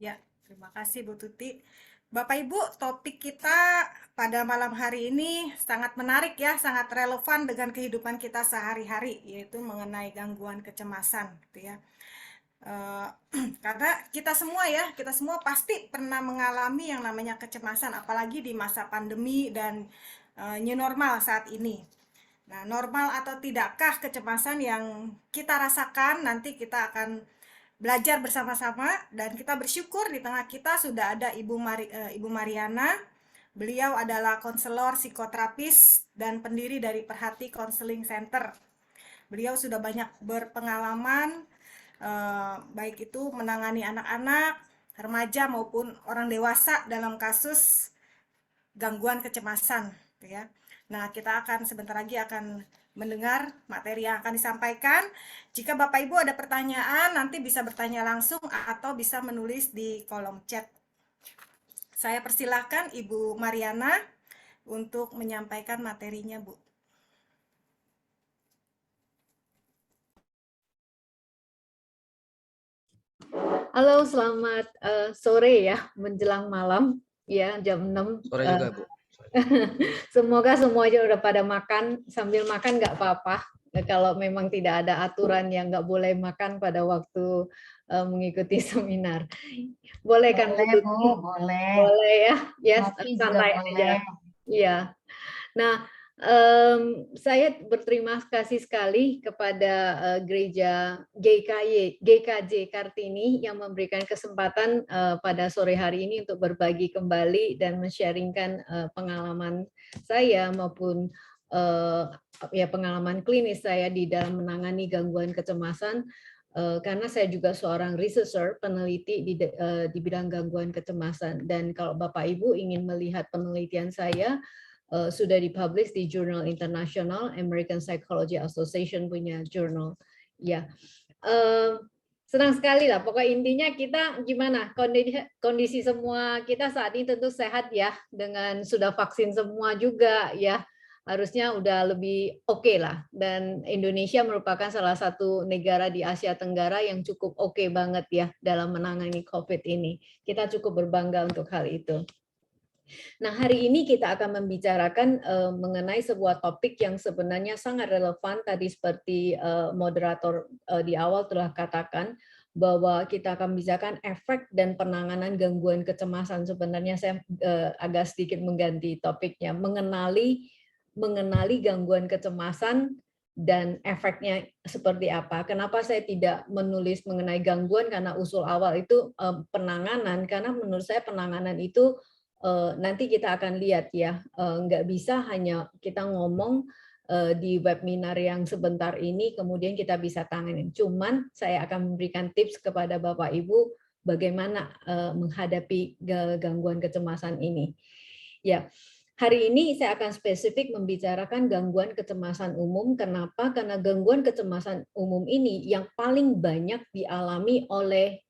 Ya, terima kasih Bu Tuti. Bapak Ibu, topik kita pada malam hari ini sangat menarik ya, sangat relevan dengan kehidupan kita sehari-hari, yaitu mengenai gangguan kecemasan, gitu ya. Eh, karena kita semua pasti pernah mengalami yang namanya kecemasan, apalagi di masa pandemi dan new normal saat ini. Nah, normal atau tidakkah kecemasan yang kita rasakan? Nanti kita akan belajar bersama-sama dan kita bersyukur di tengah kita sudah ada Ibu Mariana. Beliau adalah konselor psikoterapis dan pendiri dari Perhati Counseling Center. Beliau sudah banyak berpengalaman baik itu menangani anak-anak, remaja maupun orang dewasa dalam kasus gangguan kecemasan, gitu ya. Nah, kita akan sebentar lagi akan mendengar materi yang akan disampaikan. Jika Bapak Ibu ada pertanyaan, nanti bisa bertanya langsung atau bisa menulis di kolom chat. Saya persilahkan Ibu Mariana untuk menyampaikan materinya, Bu. Halo, selamat sore ya, menjelang malam ya, jam 6. Sore juga, Bu. Semoga semuanya udah pada makan. Sambil makan nggak apa-apa. Kalau memang tidak ada aturan yang nggak boleh makan pada waktu mengikuti seminar. Boleh kan, Boleh, Bu? Bu, boleh. Boleh ya, yes, Ngopi juga santai aja. boleh. Iya. Nah, saya berterima kasih sekali kepada gereja GKJ Kartini yang memberikan kesempatan pada sore hari ini untuk berbagi kembali dan men-sharingkan pengalaman saya maupun ya pengalaman klinis saya di dalam menangani gangguan kecemasan. Karena saya juga seorang researcher, peneliti di bidang gangguan kecemasan. Dan kalau Bapak Ibu ingin melihat penelitian saya, sudah dipublish di jurnal internasional, American Psychology Association punya jurnal. Ya, senang sekali lah. Pokoknya intinya kita gimana kondisi semua kita saat ini tentu sehat ya, dengan sudah vaksin semua juga ya. Harusnya udah lebih oke lah. Dan Indonesia merupakan salah satu negara di Asia Tenggara yang cukup oke banget ya dalam menangani COVID ini. Kita cukup berbangga untuk hal itu. Nah, hari ini kita akan membicarakan mengenai sebuah topik yang sebenarnya sangat relevan. Tadi seperti moderator di awal telah katakan, bahwa kita akan bicarakan efek dan penanganan gangguan kecemasan. Sebenarnya saya agak sedikit mengganti topiknya, mengenali gangguan kecemasan dan efeknya seperti apa. Kenapa saya tidak menulis mengenai gangguan, karena usul awal itu penanganan, karena menurut saya penanganan itu nanti kita akan lihat ya, nggak bisa hanya kita ngomong di webinar yang sebentar ini kemudian kita bisa tanganin. Cuman saya akan memberikan tips kepada Bapak Ibu bagaimana menghadapi gangguan kecemasan ini. Ya, hari ini saya akan spesifik membicarakan gangguan kecemasan umum. Kenapa? Karena gangguan kecemasan umum ini yang paling banyak dialami oleh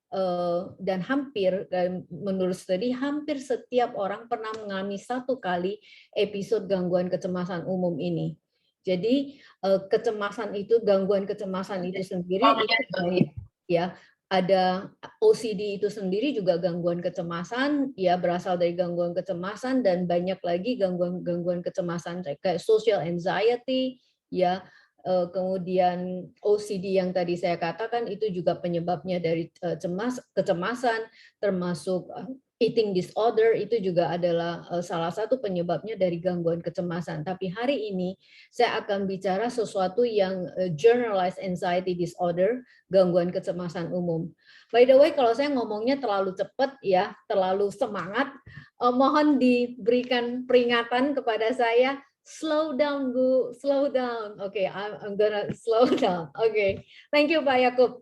dan hampir menurut studi hampir setiap orang pernah mengalami satu kali episode gangguan kecemasan umum ini. Jadi kecemasan itu, gangguan kecemasan itu sendiri itu banyak ya. Ada OCD itu sendiri juga gangguan kecemasan, ya berasal dari gangguan kecemasan, dan banyak lagi gangguan kecemasan kayak social anxiety, ya. Kemudian OCD yang tadi saya katakan itu juga penyebabnya dari kecemasan, termasuk eating disorder itu juga adalah salah satu penyebabnya dari gangguan kecemasan. Tapi hari ini saya akan bicara sesuatu yang generalized anxiety disorder, gangguan kecemasan umum. By the way, kalau saya ngomongnya terlalu cepat ya, terlalu semangat, mohon diberikan peringatan kepada saya. Slow down, Bu. Slow down. Okay, I'm gonna slow down. Okay, thank you, Pak Yakub.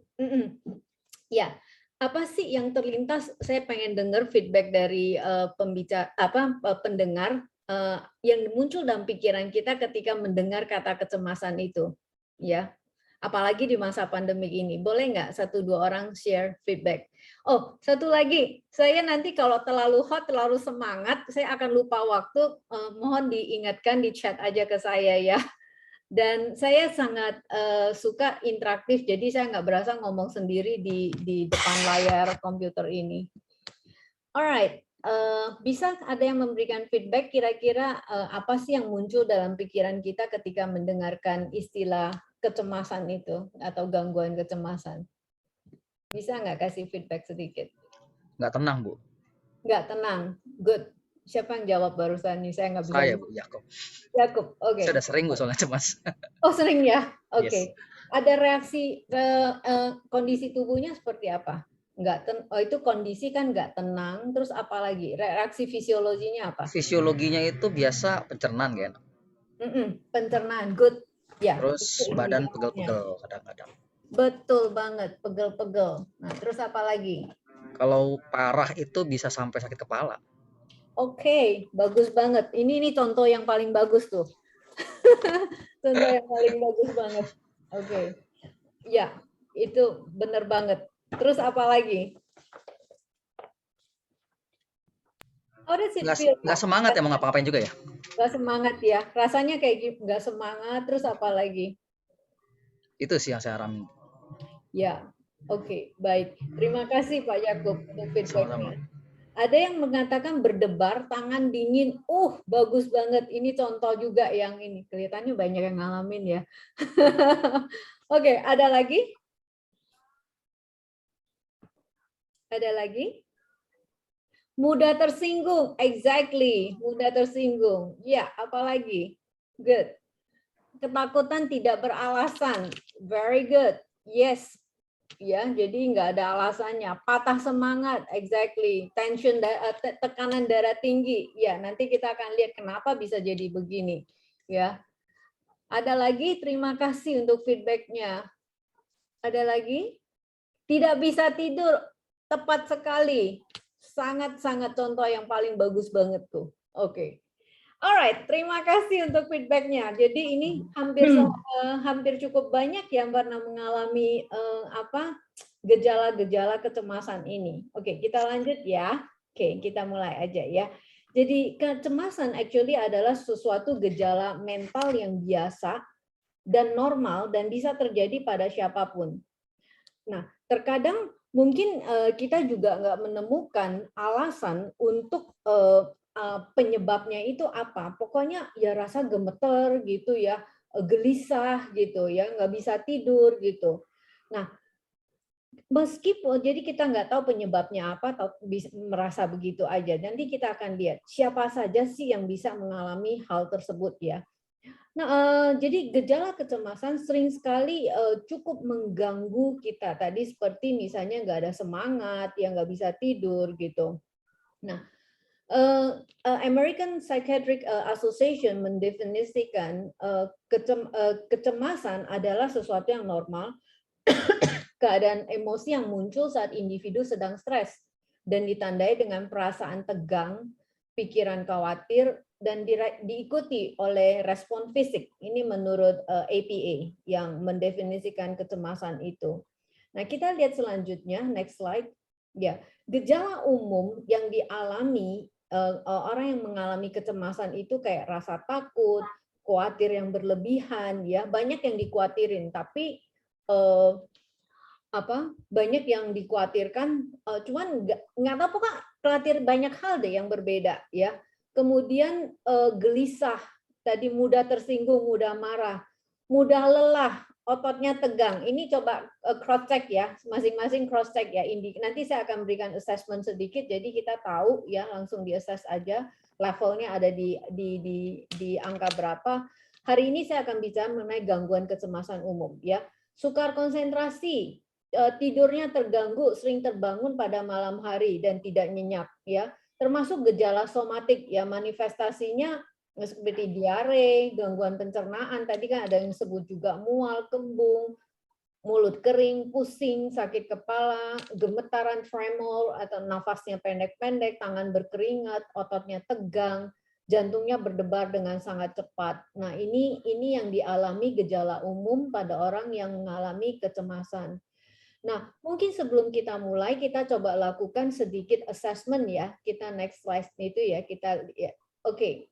Ya, apa sih yang terlintas? Saya pengen dengar feedback dari pendengar yang muncul dalam pikiran kita ketika mendengar kata kecemasan itu. Ya, apalagi di masa pandemi ini. Boleh nggak 1-2 orang share feedback? Oh, satu lagi, saya nanti kalau terlalu hot, terlalu semangat, saya akan lupa waktu. Mohon diingatkan di chat aja ke saya ya. Dan saya sangat suka interaktif, jadi saya nggak berasa ngomong sendiri di depan layar komputer ini. Alright, bisa ada yang memberikan feedback kira-kira apa sih yang muncul dalam pikiran kita ketika mendengarkan istilah kecemasan itu atau gangguan kecemasan? Bisa nggak kasih feedback sedikit? Nggak tenang, Bu. Nggak tenang, good. Siapa yang jawab barusan nih? Saya nggak bisa. Saya, Bu, Yakob. Yakub, oke. Saya udah sering, Bu, soalnya cemas. Oh sering ya, oke. Yes. Ada reaksi kondisi tubuhnya seperti apa? Oh itu kondisi kan nggak tenang, terus apa lagi? Reaksi fisiologinya apa? Fisiologinya itu biasa pencernaan, kan? Pencernaan, good. Ya. Terus itu badan indikatornya. pegel-pegel kadang-kadang. Betul banget, pegel-pegel. Nah, terus apa lagi? Kalau parah itu bisa sampai sakit kepala. Oke, bagus banget. Ini contoh yang paling bagus tuh. Contoh yang paling bagus banget. Oke. Ya, itu benar banget. Terus apa lagi? How does it feel? Nggak semangat ya mau ngapa-ngapain juga ya? Nggak semangat ya. Rasanya kayak gitu, nggak semangat. Terus apa lagi? Itu sih yang saya alami. Ya, oke, baik. Terima kasih Pak Yakub untuk feedbacknya. Ada yang mengatakan berdebar, tangan dingin. Bagus banget. Ini contoh juga yang ini. Kelihatannya banyak yang ngalamin ya. Oke, ada lagi? Ada lagi? Mudah tersinggung. Exactly. Mudah tersinggung. Ya, apalagi? Good. Ketakutan tidak beralasan. Very good. Yes. Ya, jadi nggak ada alasannya. Patah semangat, exactly. Tension, tekanan darah tinggi. Ya, nanti kita akan lihat kenapa bisa jadi begini. Ya, ada lagi. Terima kasih untuk feedbacknya. Ada lagi? Tidak bisa tidur, tepat sekali. Sangat-sangat contoh yang paling bagus banget tuh. Oke. Alright, terima kasih untuk feedbacknya. Jadi ini hampir cukup banyak yang pernah mengalami gejala-gejala kecemasan ini. Oke, kita lanjut ya. Oke, kita mulai aja ya. Jadi kecemasan actually adalah sesuatu gejala mental yang biasa dan normal dan bisa terjadi pada siapapun. Nah, terkadang mungkin kita juga nggak menemukan alasan untuk penyebabnya itu apa. Pokoknya ya rasa gemeter gitu ya, gelisah gitu ya, nggak bisa tidur gitu. Nah, meskipun jadi kita nggak tahu penyebabnya apa, atau merasa begitu aja. Nanti kita akan lihat siapa saja sih yang bisa mengalami hal tersebut ya. Nah, jadi gejala kecemasan sering sekali cukup mengganggu kita. Tadi seperti misalnya nggak ada semangat, ya nggak bisa tidur gitu. Nah, American Psychiatric Association mendefinisikan kecemasan adalah sesuatu yang normal, keadaan emosi yang muncul saat individu sedang stres dan ditandai dengan perasaan tegang, pikiran khawatir, dan diikuti oleh respon fisik. Ini menurut APA yang mendefinisikan kecemasan itu. Nah, kita lihat selanjutnya, next slide. Ya, gejala umum yang dialami orang yang mengalami kecemasan itu kayak rasa takut, khawatir yang berlebihan, ya banyak yang dikhawatirin, tapi banyak yang dikhawatirkan, cuman nggak tahu kok khawatir banyak hal deh yang berbeda ya. Kemudian gelisah, tadi mudah tersinggung, mudah marah, mudah lelah, ototnya tegang. Ini coba cross check ya, masing-masing cross check ya. Nanti saya akan berikan assessment sedikit, jadi kita tahu ya langsung di assess aja levelnya ada di angka berapa. Hari ini saya akan bicara mengenai gangguan kecemasan umum ya. Sukar konsentrasi, tidurnya terganggu, sering terbangun pada malam hari dan tidak nyenyak ya. Termasuk gejala somatik ya, manifestasinya seperti diare, gangguan pencernaan, tadi kan ada yang disebut juga mual, kembung, mulut kering, pusing, sakit kepala, gemetaran tremor atau nafasnya pendek-pendek, tangan berkeringat, ototnya tegang, jantungnya berdebar dengan sangat cepat. Nah, ini yang dialami gejala umum pada orang yang mengalami kecemasan. Nah, mungkin sebelum kita mulai, kita coba lakukan sedikit assessment ya. Kita next slide itu ya. Oke,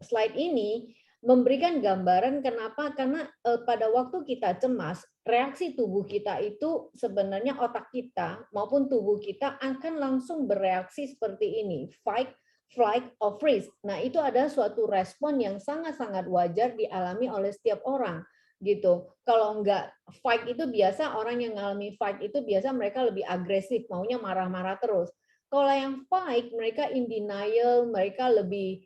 slide ini memberikan gambaran kenapa, karena pada waktu kita cemas, reaksi tubuh kita itu sebenarnya otak kita maupun tubuh kita akan langsung bereaksi seperti ini, fight, flight, or freeze. Nah, itu ada suatu respon yang sangat-sangat wajar dialami oleh setiap orang gitu. Kalau enggak fight itu biasa orang yang mengalami fight itu biasa mereka lebih agresif, maunya marah-marah terus. Kalau yang fight mereka in denial, mereka lebih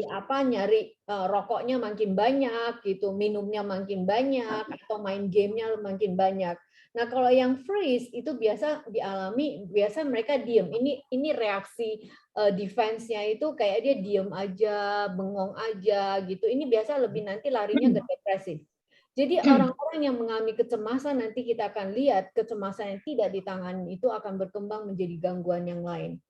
apa nyari rokoknya makin banyak gitu, minumnya makin banyak atau main gamenya makin banyak. Nah, kalau yang freeze itu biasa dialami, biasa mereka diem. Ini reaksi defense-nya itu kayak dia diem aja, bengong aja gitu. Ini biasa lebih nanti larinya ke depresi. Jadi orang-orang yang mengalami kecemasan nanti kita akan lihat kecemasan yang tidak ditangani itu akan berkembang menjadi gangguan yang lain.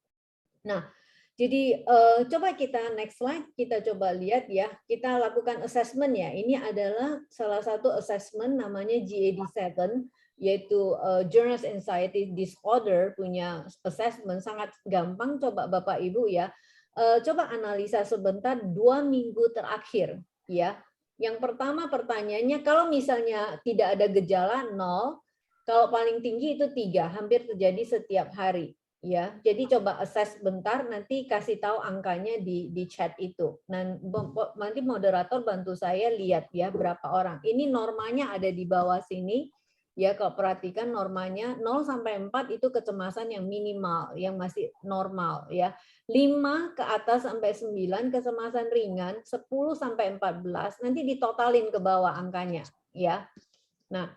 Nah, jadi coba kita next slide, kita coba lihat ya, kita lakukan assessment ya. Ini adalah salah satu assessment namanya GAD-7, yaitu Journal Anxiety Disorder punya assessment, sangat gampang, coba Bapak Ibu ya. Coba analisa sebentar 2 minggu terakhir ya. Yang pertama pertanyaannya, kalau misalnya tidak ada gejala 0, kalau paling tinggi itu 3, hampir terjadi setiap hari. Ya, jadi coba assess bentar, nanti kasih tahu angkanya di chat itu. Nanti moderator bantu saya lihat ya berapa orang. Ini normanya ada di bawah sini. Ya, kalau perhatikan normanya 0 sampai 4 itu kecemasan yang minimal, yang masih normal ya. 5 ke atas sampai 9 kecemasan ringan, 10 sampai 14 nanti ditotalin ke bawah angkanya ya. Nah,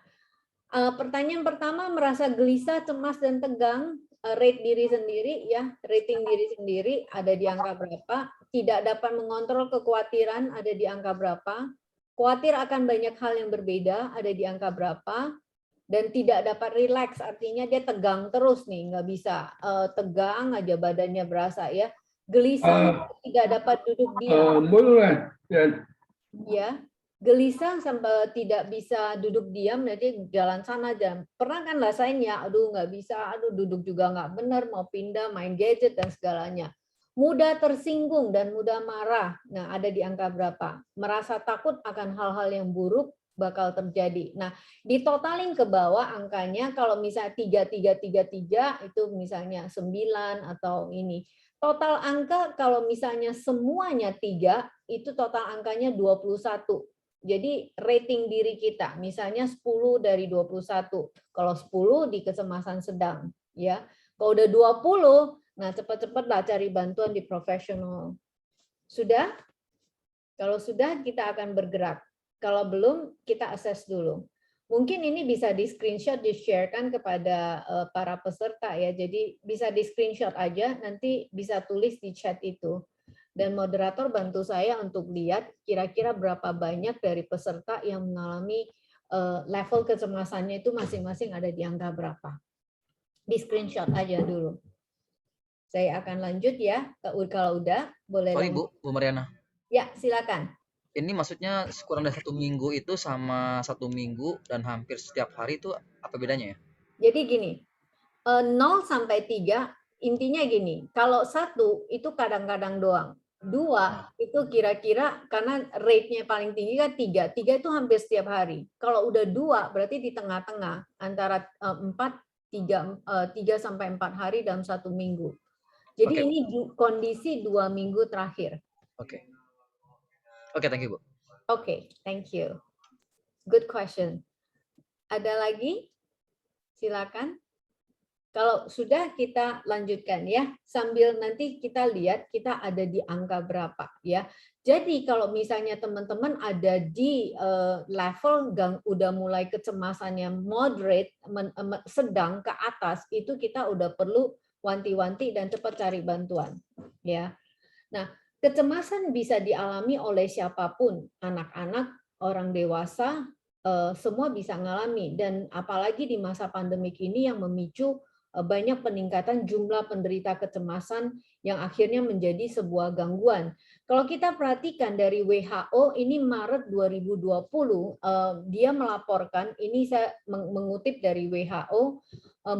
pertanyaan pertama, merasa gelisah, cemas dan tegang, rate diri sendiri ya, rating diri sendiri ada di angka berapa, tidak dapat mengontrol kekhawatiran ada di angka berapa, khawatir akan banyak hal yang berbeda ada di angka berapa, dan tidak dapat rileks artinya dia tegang terus nih, nggak bisa tegang aja badannya berasa ya, gelisah tidak dapat duduk diam ya, gelisah sampai tidak bisa duduk diam, nanti jalan sana dan pernah kan rasain ya, aduh nggak bisa, aduh duduk juga nggak benar, mau pindah main gadget dan segalanya, mudah tersinggung dan mudah marah, nah ada di angka berapa, merasa takut akan hal-hal yang buruk bakal terjadi. Nah, ditotalin ke bawah angkanya, kalau misalnya 3 itu misalnya 9 atau ini. Total angka kalau misalnya semuanya 3 itu total angkanya 21. Jadi rating diri kita, misalnya 10 dari 21. Kalau 10 di kecemasan sedang, ya. Kalau udah 20, nah cepat-cepatlah cari bantuan di profesional. Sudah? Kalau sudah, kita akan bergerak. Kalau belum, kita assess dulu. Mungkin ini bisa di screenshot, di-sharekan kepada para peserta ya. Jadi bisa di screenshot aja, nanti bisa tulis di chat itu. Dan moderator bantu saya untuk lihat kira-kira berapa banyak dari peserta yang mengalami level kecemasannya itu masing-masing ada di angka berapa. Di screenshot aja dulu. Saya akan lanjut ya. Kalau udah, boleh Sorry lanjut. Bu Mariana. Ya, silakan. Ini maksudnya kurang dari 1 minggu itu sama 1 minggu dan hampir setiap hari itu apa bedanya ya? Jadi gini, 0 sampai 3 intinya gini, kalau 1 itu kadang-kadang doang. 2 itu kira-kira karena rate-nya paling tinggi kan 3. 3 itu hampir setiap hari. Kalau udah 2 berarti di tengah-tengah antara 3 sampai 4 hari dalam 1 minggu. Jadi Oke. ini kondisi 2 minggu terakhir. Oke. Oke, thank you Bu. Oke, thank you. Good question. Ada lagi? Silakan. Kalau sudah, kita lanjutkan ya, sambil nanti kita lihat kita ada di angka berapa ya. Jadi kalau misalnya teman-teman ada di level udah mulai kecemasannya moderate, sedang ke atas, itu kita udah perlu wanti-wanti dan cepat cari bantuan ya. Nah, kecemasan bisa dialami oleh siapapun, anak-anak, orang dewasa, semua bisa ngalami, dan apalagi di masa pandemik ini yang memicu banyak peningkatan jumlah penderita kecemasan yang akhirnya menjadi sebuah gangguan. Kalau kita perhatikan dari WHO, ini Maret 2020, dia melaporkan, ini saya mengutip dari WHO,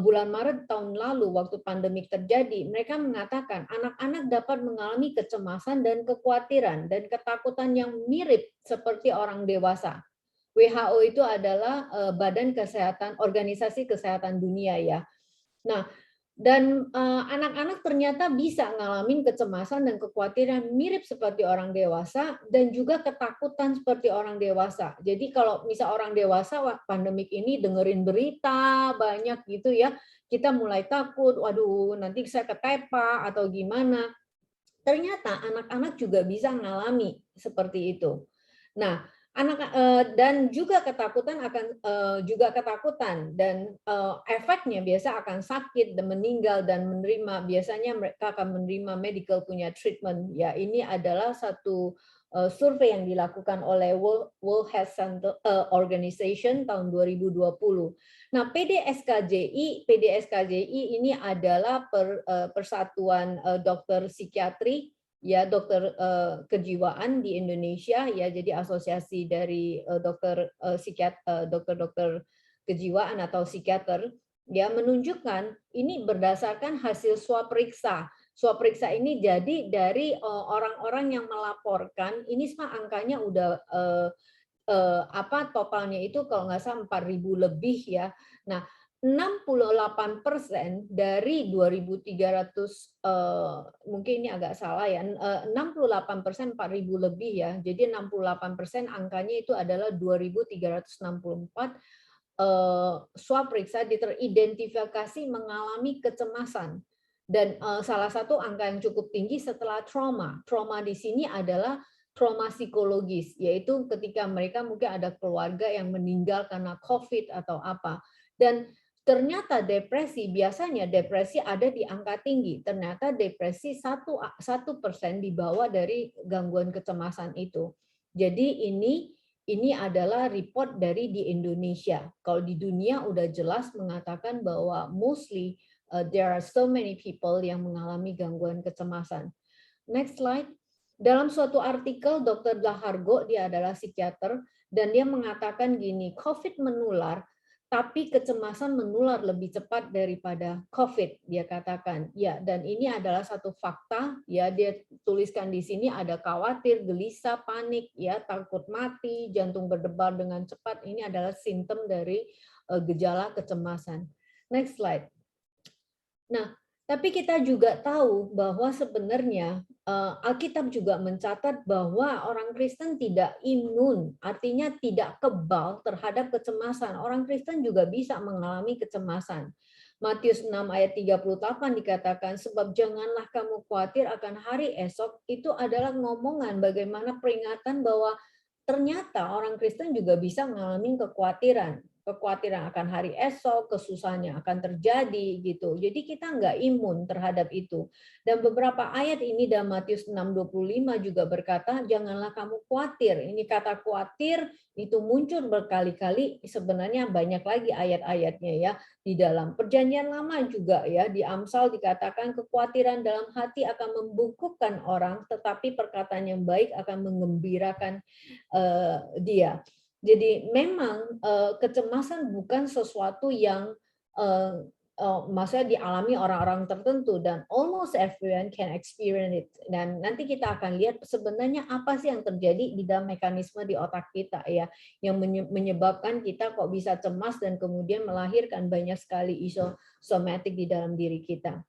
bulan Maret tahun lalu waktu pandemik terjadi, mereka mengatakan anak-anak dapat mengalami kecemasan dan kekhawatiran dan ketakutan yang mirip seperti orang dewasa. WHO itu adalah Badan Kesehatan Organisasi Kesehatan Dunia ya. Nah, dan anak-anak ternyata bisa ngalamin kecemasan dan kekhawatiran mirip seperti orang dewasa dan juga ketakutan seperti orang dewasa. Jadi kalau misal orang dewasa pandemik ini dengerin berita banyak gitu ya, kita mulai takut, waduh nanti saya ketepa atau gimana. Ternyata anak-anak juga bisa mengalami seperti itu. Nah, dan juga ketakutan dan efeknya biasa akan sakit dan meninggal dan menerima, biasanya mereka akan menerima medical punya treatment. Ya, ini adalah satu survei yang dilakukan oleh World Health Organization tahun 2020. Nah, PDSKJI ini adalah persatuan dokter psikiatri ya, dokter kejiwaan di Indonesia ya, jadi asosiasi dari dokter-dokter kejiwaan atau psikiater ya, menunjukkan ini berdasarkan hasil swab periksa. Swab periksa ini jadi dari orang-orang yang melaporkan, ini semua angkanya udah totalnya itu kalau nggak salah 4.000 lebih ya. Nah, 68% dari 2.300 mungkin ini agak salah ya, 68% 4.000 lebih ya. Jadi 68% angkanya itu adalah 2.364 swab periksa teridentifikasi mengalami kecemasan. Dan salah satu angka yang cukup tinggi setelah trauma. Trauma di sini adalah trauma psikologis, yaitu ketika mereka mungkin ada keluarga yang meninggal karena COVID atau apa. Dan ternyata biasanya depresi ada di angka tinggi. Ternyata depresi 1% dibawa dari gangguan kecemasan itu. Jadi ini adalah report dari di Indonesia. Kalau di dunia udah jelas mengatakan bahwa mostly there are so many people yang mengalami gangguan kecemasan. Next slide. Dalam suatu artikel, Dr. Dahargo, dia adalah psikiater, dan dia mengatakan gini, COVID menular, tapi kecemasan menular lebih cepat daripada COVID, dia katakan. Ya, dan ini adalah satu fakta, ya, dia tuliskan di sini ada khawatir, gelisah, panik, ya, takut mati, jantung berdebar dengan cepat, ini adalah simptom dari gejala kecemasan. Next slide. Nah, tapi kita juga tahu bahwa sebenarnya Alkitab juga mencatat bahwa orang Kristen tidak imun, artinya tidak kebal terhadap kecemasan. Orang Kristen juga bisa mengalami kecemasan. Matius 6 ayat 38 dikatakan, sebab janganlah kamu khawatir akan hari esok, itu adalah ngomongan bagaimana peringatan bahwa ternyata orang Kristen juga bisa mengalami kekhawatiran akan hari esok, kesusahan yang akan terjadi gitu. Jadi kita nggak imun terhadap itu. Dan beberapa ayat ini dalam Matius 6:25 juga berkata, janganlah kamu khawatir. Ini kata khawatir itu muncul berkali-kali, sebenarnya banyak lagi ayat-ayatnya ya. Di dalam Perjanjian Lama juga ya, di Amsal dikatakan kekhawatiran dalam hati akan membungkukkan orang, tetapi perkataan yang baik akan menggembirakan dia. Jadi memang kecemasan bukan sesuatu yang maksudnya dialami orang-orang tertentu, dan almost everyone can experience it. Dan nanti kita akan lihat sebenarnya apa sih yang terjadi di dalam mekanisme di otak kita ya, yang menyebabkan kita kok bisa cemas dan kemudian melahirkan banyak sekali isu somatik di dalam diri kita.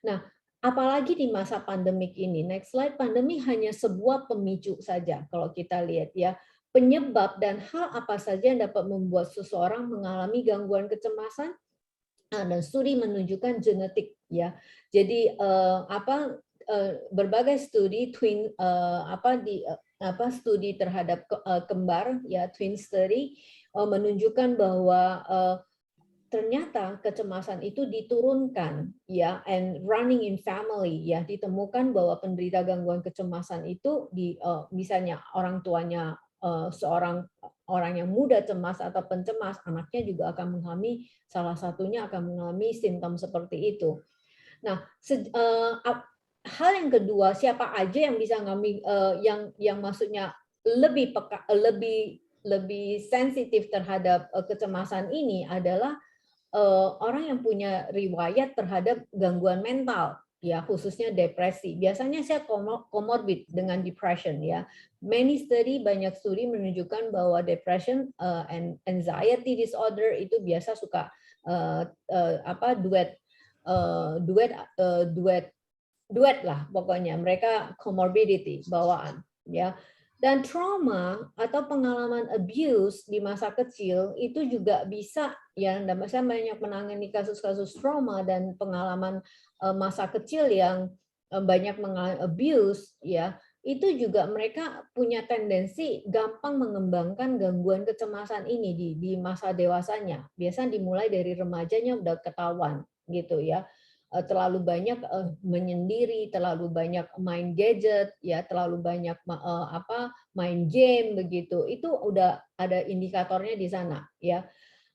Nah, apalagi di masa pandemik ini. Next slide. Pandemi hanya sebuah pemicu saja kalau kita lihat ya. Penyebab dan hal apa saja yang dapat membuat seseorang mengalami gangguan kecemasan, dan studi menunjukkan genetik ya. Jadi berbagai studi studi terhadap kembar ya, twin study menunjukkan bahwa ternyata kecemasan itu diturunkan ya, and running in family ya, ditemukan bahwa penderita gangguan kecemasan itu misalnya orang tuanya seorang orang yang muda cemas atau pencemas, anaknya juga akan mengalami, salah satunya akan mengalami simptom seperti itu. Nah, hal yang kedua, siapa aja yang bisa mengalami yang maksudnya lebih peka, lebih sensitif terhadap kecemasan ini adalah orang yang punya riwayat terhadap gangguan mental ya, khususnya depresi. Biasanya saya comorbid dengan depression ya. Banyak studi menunjukkan bahwa depression and anxiety disorder itu biasa suka duet lah pokoknya, mereka comorbidity bawaan ya. Dan trauma atau pengalaman abuse di masa kecil itu juga bisa ya, saya banyak menangani kasus-kasus trauma dan pengalaman masa kecil yang banyak mengalami abuse ya, itu juga mereka punya tendensi gampang mengembangkan gangguan kecemasan ini di masa dewasanya. Biasanya dimulai dari remajanya udah ketahuan gitu ya. Terlalu banyak menyendiri, terlalu banyak main gadget, ya, terlalu banyak main game begitu. Itu udah ada indikatornya di sana, ya.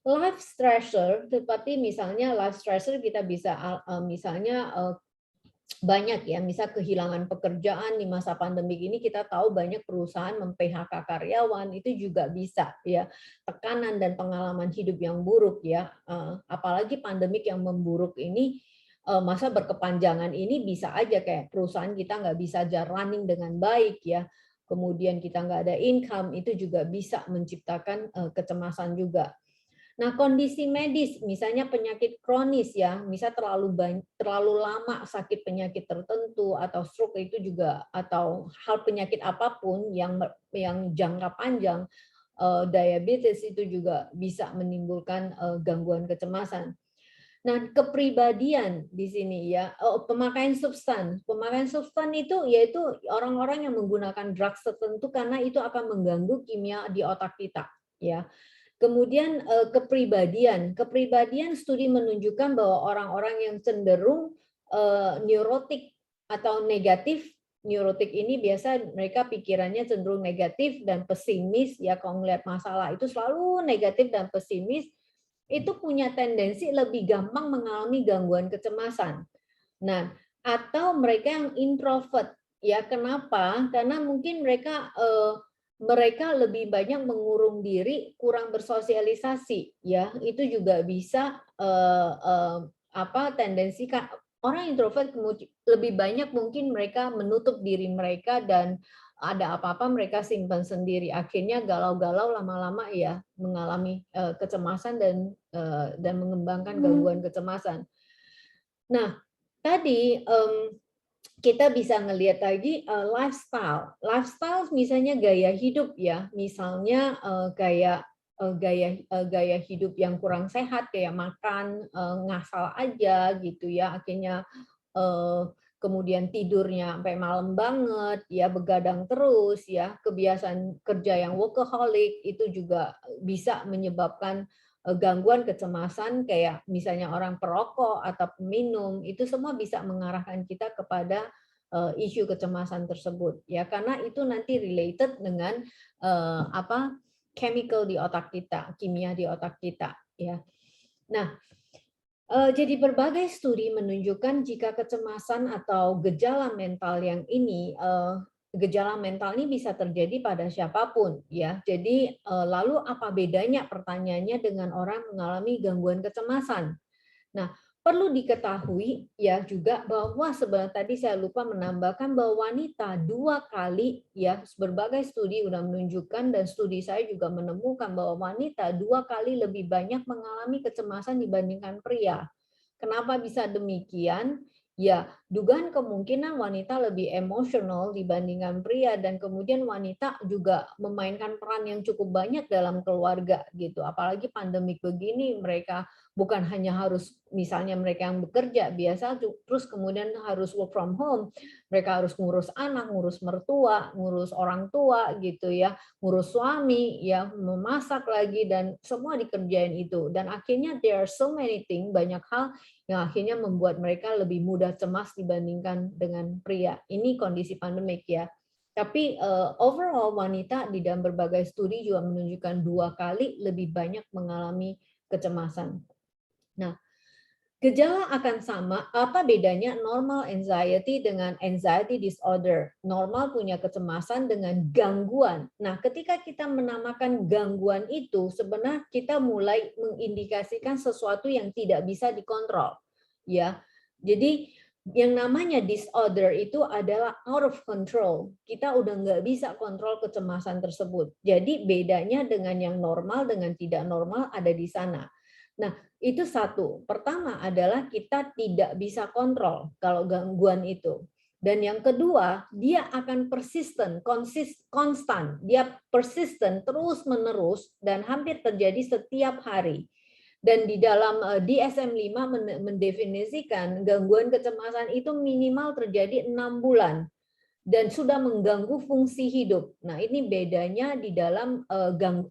Life stressor, seperti misalnya life stressor kita bisa misalnya banyak ya, misal kehilangan pekerjaan di masa pandemi ini, kita tahu banyak perusahaan mem-PHK karyawan, itu juga bisa ya, tekanan dan pengalaman hidup yang buruk ya, apalagi pandemik yang memburuk ini, masa berkepanjangan ini bisa aja kayak perusahaan kita nggak bisa running dengan baik ya, kemudian kita nggak ada income, itu juga bisa menciptakan kecemasan juga. Nah, kondisi medis, misalnya penyakit kronis ya, misal terlalu lama sakit penyakit tertentu atau stroke itu juga, atau hal penyakit apapun yang jangka panjang, diabetes itu juga bisa menimbulkan gangguan kecemasan. Nah, kepribadian di sini ya, pemakaian substan itu yaitu orang-orang yang menggunakan drugs tertentu karena itu akan mengganggu kimia di otak kita ya. Kemudian kepribadian studi menunjukkan bahwa orang-orang yang cenderung neurotik atau negatif, neurotik ini biasa mereka pikirannya cenderung negatif dan pesimis ya, kalau melihat masalah itu selalu negatif dan pesimis, itu punya tendensi lebih gampang mengalami gangguan kecemasan. Nah, atau mereka yang introvert ya, kenapa? Karena mungkin mereka lebih banyak mengurung diri, kurang bersosialisasi ya, itu juga bisa tendensi orang introvert lebih banyak mungkin mereka menutup diri mereka dan ada apa-apa mereka simpan sendiri, akhirnya galau-galau lama-lama ya mengalami kecemasan dan mengembangkan gangguan kecemasan. Nah, tadi kita bisa ngelihat lagi lifestyle misalnya gaya hidup ya, misalnya gaya hidup yang kurang sehat kayak makan ngasal aja gitu ya, akhirnya kemudian tidurnya sampai malam banget ya, begadang terus ya, kebiasaan kerja yang workaholic itu juga bisa menyebabkan gangguan kecemasan, kayak misalnya orang perokok atau peminum, itu semua bisa mengarahkan kita kepada isu kecemasan tersebut ya, karena itu nanti related dengan chemical di otak kita, kimia di otak kita ya. Nah, jadi berbagai studi menunjukkan jika kecemasan atau gejala mental ini bisa terjadi pada siapapun ya. Jadi lalu apa bedanya, pertanyaannya, dengan orang mengalami gangguan kecemasan? Nah, perlu diketahui ya juga bahwa sebenarnya tadi saya lupa menambahkan bahwa wanita 2 kali ya, berbagai studi sudah menunjukkan dan studi saya juga menemukan bahwa wanita 2 kali lebih banyak mengalami kecemasan dibandingkan pria. Kenapa bisa demikian? Ya, dugaan kemungkinan wanita lebih emosional dibandingkan pria, dan kemudian wanita juga memainkan peran yang cukup banyak dalam keluarga gitu. Apalagi pandemik begini, mereka bukan hanya harus, misalnya mereka yang bekerja biasa terus kemudian harus work from home, mereka harus ngurus anak, ngurus mertua, ngurus orang tua gitu ya, ngurus suami ya, memasak lagi, dan semua dikerjain itu, dan akhirnya there are so many things, banyak hal yang akhirnya membuat mereka lebih mudah cemas dibandingkan dengan pria. Ini kondisi pandemik ya. Tapi overall wanita di dalam berbagai studi juga menunjukkan 2 kali lebih banyak mengalami kecemasan. Nah, gejala akan sama, apa bedanya normal anxiety dengan anxiety disorder? Normal punya kecemasan dengan gangguan. Nah, ketika kita menamakan gangguan itu, sebenarnya kita mulai mengindikasikan sesuatu yang tidak bisa dikontrol. Ya. Jadi Yang namanya disorder itu adalah out of control. Kita udah nggak bisa kontrol kecemasan tersebut. Jadi bedanya dengan yang normal dengan tidak normal ada di sana. Nah, itu satu. Pertama adalah kita tidak bisa kontrol kalau gangguan itu. Dan yang kedua, dia akan persisten, konstan. Dia persisten terus-menerus dan hampir terjadi setiap hari. Dan di dalam DSM-5 mendefinisikan gangguan kecemasan itu minimal terjadi 6 bulan dan sudah mengganggu fungsi hidup. Nah, ini bedanya di dalam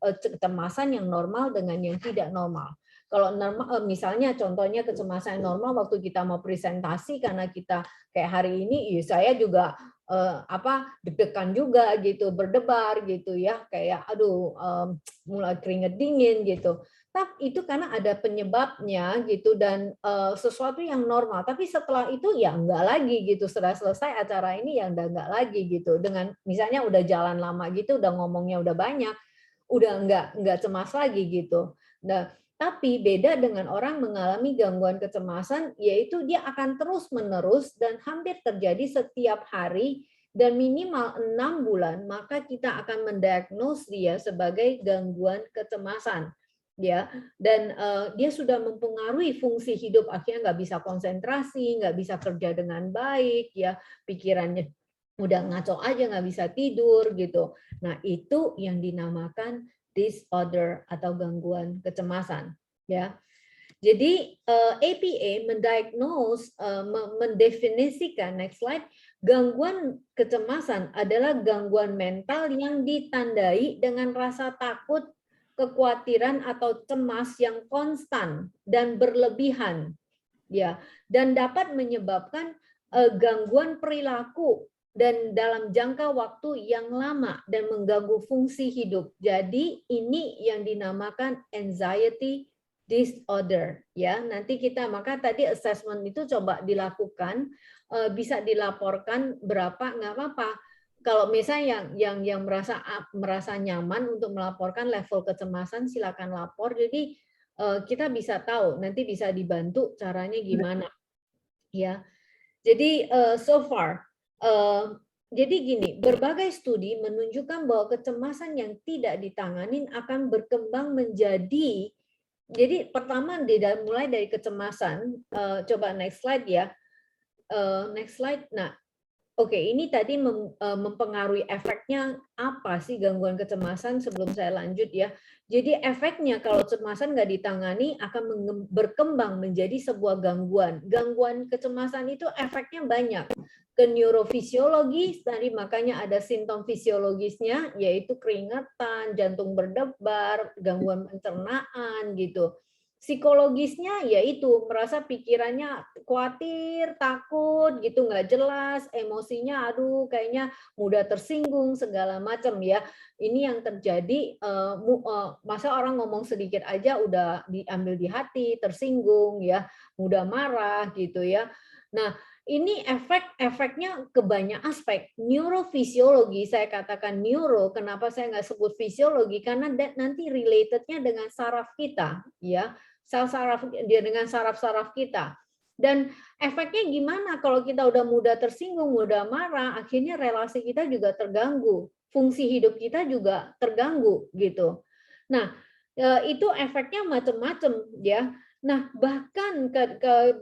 kecemasan yang normal dengan yang tidak normal. Kalau normal, misalnya contohnya kecemasan normal waktu kita mau presentasi karena kita kayak hari ini, ya saya juga deg-degan juga gitu, berdebar gitu ya, kayak aduh mulai keringet dingin gitu. Tapi itu karena ada penyebabnya gitu dan sesuatu yang normal. Tapi setelah itu ya enggak lagi gitu. Setelah selesai acara ini ya enggak lagi gitu. Dengan misalnya udah jalan lama gitu, udah ngomongnya udah banyak, udah enggak cemas lagi gitu. Nah, tapi beda dengan orang mengalami gangguan kecemasan, yaitu dia akan terus-menerus dan hampir terjadi setiap hari dan minimal 6 bulan, maka kita akan mendiagnos dia sebagai gangguan kecemasan. Ya, dan dia sudah mempengaruhi fungsi hidup, akhirnya nggak bisa konsentrasi, nggak bisa kerja dengan baik, ya pikirannya udah ngaco aja, nggak bisa tidur gitu. Nah, itu yang dinamakan disorder atau gangguan kecemasan. Ya, jadi APA mendiagnose, mendefinisikan, next slide, gangguan kecemasan adalah gangguan mental yang ditandai dengan rasa takut, kekhawatiran atau cemas yang konstan dan berlebihan, ya, dan dapat menyebabkan gangguan perilaku dan dalam jangka waktu yang lama dan mengganggu fungsi hidup. Jadi ini yang dinamakan anxiety disorder, ya. Nanti kita, maka tadi assessment itu coba dilakukan, bisa dilaporkan berapa, nggak apa-apa. Kalau misalnya yang merasa nyaman untuk melaporkan level kecemasan, silakan lapor. Jadi kita bisa tahu, nanti bisa dibantu caranya gimana, ya. Jadi so far, jadi gini, berbagai studi menunjukkan bahwa kecemasan yang tidak ditanganin akan berkembang menjadi, jadi pertama mulai dari kecemasan, coba next slide ya, next slide. Nah, oke, ini tadi mempengaruhi efeknya apa sih gangguan kecemasan sebelum saya lanjut ya. Jadi efeknya kalau kecemasan nggak ditangani akan berkembang menjadi sebuah gangguan. Gangguan kecemasan itu efeknya banyak. Ke neurofisiologis, tadi makanya ada simptom fisiologisnya, yaitu keringetan, jantung berdebar, gangguan pencernaan gitu. Psikologisnya yaitu merasa pikirannya khawatir, takut gitu, nggak jelas, emosinya aduh kayaknya mudah tersinggung segala macam ya. Ini yang terjadi, masa orang ngomong sedikit aja udah diambil di hati, tersinggung ya, mudah marah gitu ya. Nah, ini efeknya ke banyak aspek. Neurofisiologi, saya katakan neuro, kenapa saya nggak sebut fisiologi? Karena nanti relatednya dengan saraf kita, ya. Saraf dia dengan saraf-saraf kita. Dan efeknya gimana kalau kita udah mudah tersinggung, mudah marah, akhirnya relasi kita juga terganggu, fungsi hidup kita juga terganggu gitu. Nah, itu efeknya macam-macam ya. Nah, bahkan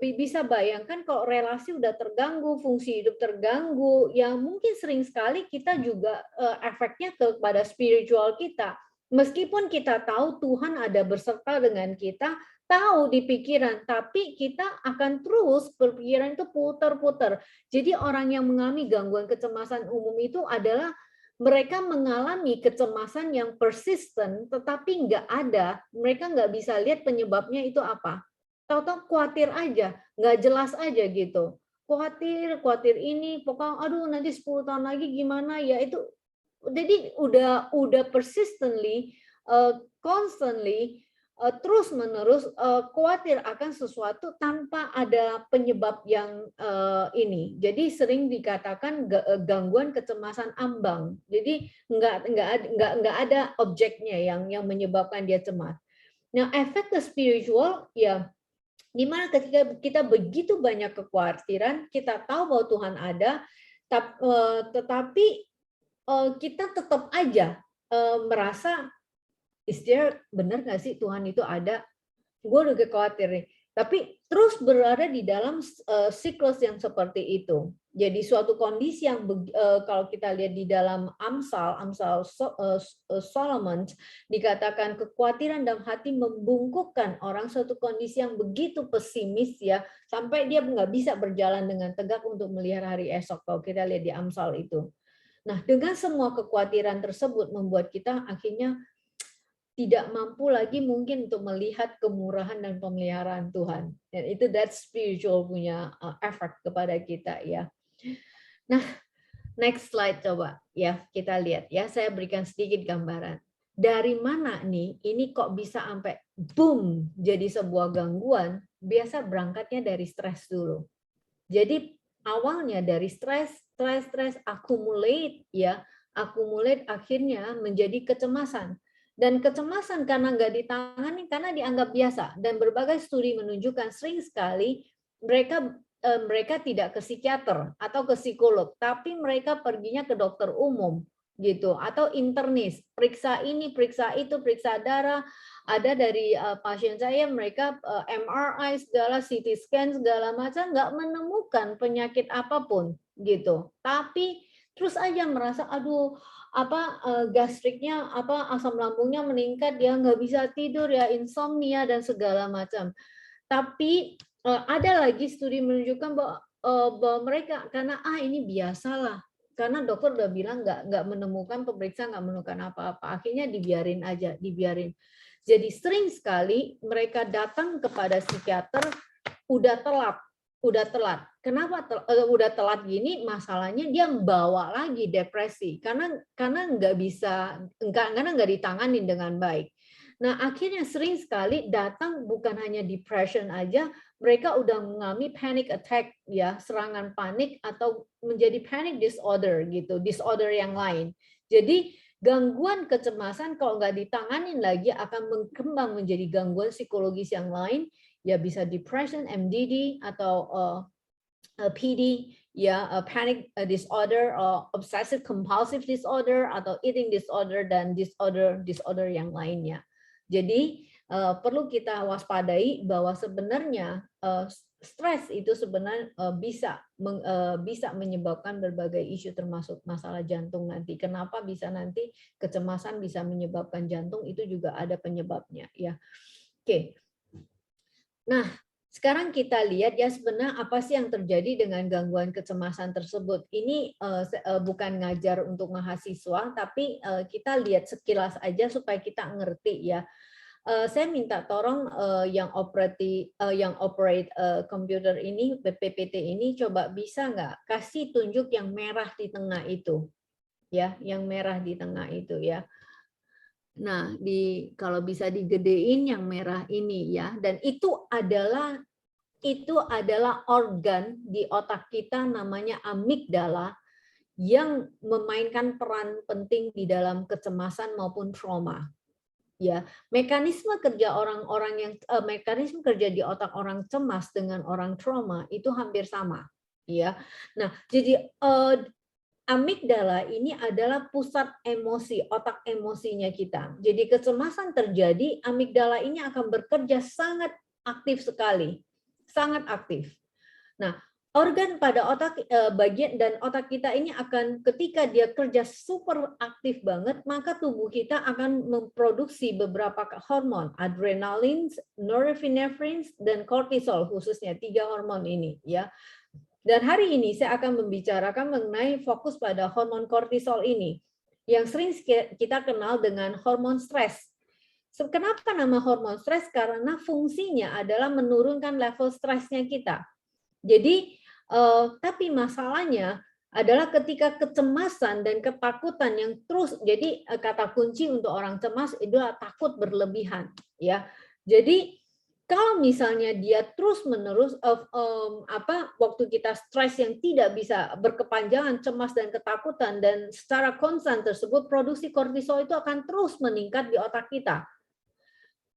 bisa bayangkan kalau relasi udah terganggu, fungsi hidup terganggu, ya mungkin sering sekali kita juga efeknya kepada spiritual kita. Meskipun kita tahu Tuhan ada berserta dengan kita, tahu di pikiran, tapi kita akan terus berpikiran itu putar-putar. Jadi orang yang mengalami gangguan kecemasan umum itu adalah mereka mengalami kecemasan yang persisten, tetapi nggak ada, mereka nggak bisa lihat penyebabnya itu apa. Tahu-tahu khawatir aja, nggak jelas aja gitu. Khawatir ini, pokoknya aduh nanti 10 tahun lagi gimana ya itu. Jadi udah persistently, constantly, terus-menerus khawatir akan sesuatu tanpa ada penyebab yang ini. Jadi sering dikatakan gangguan kecemasan ambang. Jadi nggak ada objeknya yang menyebabkan dia cemas. Nah, efek ke spiritual ya Dimana ketika kita begitu banyak kekhawatiran, kita tahu bahwa Tuhan ada, tetapi kita tetap aja merasa, benar nggak sih Tuhan itu ada? Gue udah khawatir nih. Tapi terus berada di dalam siklus yang seperti itu. Jadi suatu kondisi yang kalau kita lihat di dalam Amsal Solomon dikatakan kekhawatiran dalam hati membungkukkan orang, suatu kondisi yang begitu pesimis ya, sampai dia nggak bisa berjalan dengan tegak untuk melihat hari esok. Kalau kita lihat di Amsal itu. Nah, dengan semua kekhawatiran tersebut membuat kita akhirnya tidak mampu lagi mungkin untuk melihat kemurahan dan pemeliharaan Tuhan. Dan itu that spiritual punya efek kepada kita ya. Nah, next slide coba ya, kita lihat ya, saya berikan sedikit gambaran. Dari mana nih ini kok bisa sampai boom jadi sebuah gangguan? Biasa berangkatnya dari stres dulu. Jadi awalnya dari stres accumulate ya, accumulate akhirnya menjadi kecemasan. Dan kecemasan karena nggak ditangani, karena dianggap biasa. Dan berbagai studi menunjukkan sering sekali mereka tidak ke psikiater atau ke psikolog, tapi mereka perginya ke dokter umum gitu, atau internis, periksa ini, periksa itu, periksa darah. Ada dari pasien saya, mereka MRI segala, CT scan segala macam, nggak menemukan penyakit apapun gitu. Tapi terus aja merasa, aduh, gastriknya, asam lambungnya meningkat, dia nggak bisa tidur ya, insomnia dan segala macam. Tapi ada lagi studi menunjukkan bahwa mereka karena ini biasalah, karena dokter udah bilang nggak menemukan, pemeriksaan nggak menemukan apa-apa, akhirnya dibiarin aja, dibiarin. Jadi sering sekali mereka datang kepada psikiater udah telat. Kenapa udah telat gini? Masalahnya dia bawa lagi depresi karena nggak ditanganin dengan baik. Nah, akhirnya sering sekali datang bukan hanya depression aja, mereka udah mengalami panic attack ya, serangan panik atau menjadi panic disorder gitu, disorder yang lain. Jadi gangguan kecemasan kalau nggak ditanganin lagi akan berkembang menjadi gangguan psikologis yang lain, ya bisa depression, MDD atau PD, ya panic disorder, obsessive compulsive disorder atau eating disorder dan disorder yang lainnya. Jadi perlu kita waspadai bahwa sebenarnya stres itu sebenarnya bisa menyebabkan berbagai isu termasuk masalah jantung nanti. Kenapa bisa nanti kecemasan bisa menyebabkan jantung, itu juga ada penyebabnya ya. Oke. Nah, sekarang kita lihat ya sebenarnya apa sih yang terjadi dengan gangguan kecemasan tersebut. Ini bukan ngajar untuk mahasiswa, tapi kita lihat sekilas aja supaya kita ngerti ya. Saya minta tolong yang operate komputer ini, PPT ini, coba bisa nggak kasih tunjuk yang merah di tengah itu, ya, yang merah di tengah itu ya. Nah, kalau bisa digedein yang merah ini ya, dan itu adalah organ di otak kita namanya amigdala yang memainkan peran penting di dalam kecemasan maupun trauma. Ya, mekanisme kerja mekanisme kerja di otak orang cemas dengan orang trauma itu hampir sama, ya. Nah, jadi amigdala ini adalah pusat emosi, otak emosinya kita. Jadi kecemasan terjadi, amigdala ini akan bekerja sangat aktif sekali, sangat aktif. Nah, organ pada otak bagian dan otak kita ini akan ketika dia kerja super aktif banget, maka tubuh kita akan memproduksi beberapa hormon, adrenalin, norepinephrine, dan kortisol, khususnya 3 hormon ini ya. Dan hari ini saya akan membicarakan mengenai fokus pada hormon kortisol ini yang sering kita kenal dengan hormon stres. Kenapa nama hormon stres? Karena fungsinya adalah menurunkan level stresnya kita. Jadi, tapi masalahnya adalah ketika kecemasan dan ketakutan yang terus, jadi kata kunci untuk orang cemas adalah takut berlebihan, ya. Jadi kalau misalnya dia terus-menerus waktu kita stres yang tidak bisa berkepanjangan, cemas dan ketakutan, dan secara konstan tersebut produksi kortisol itu akan terus meningkat di otak kita.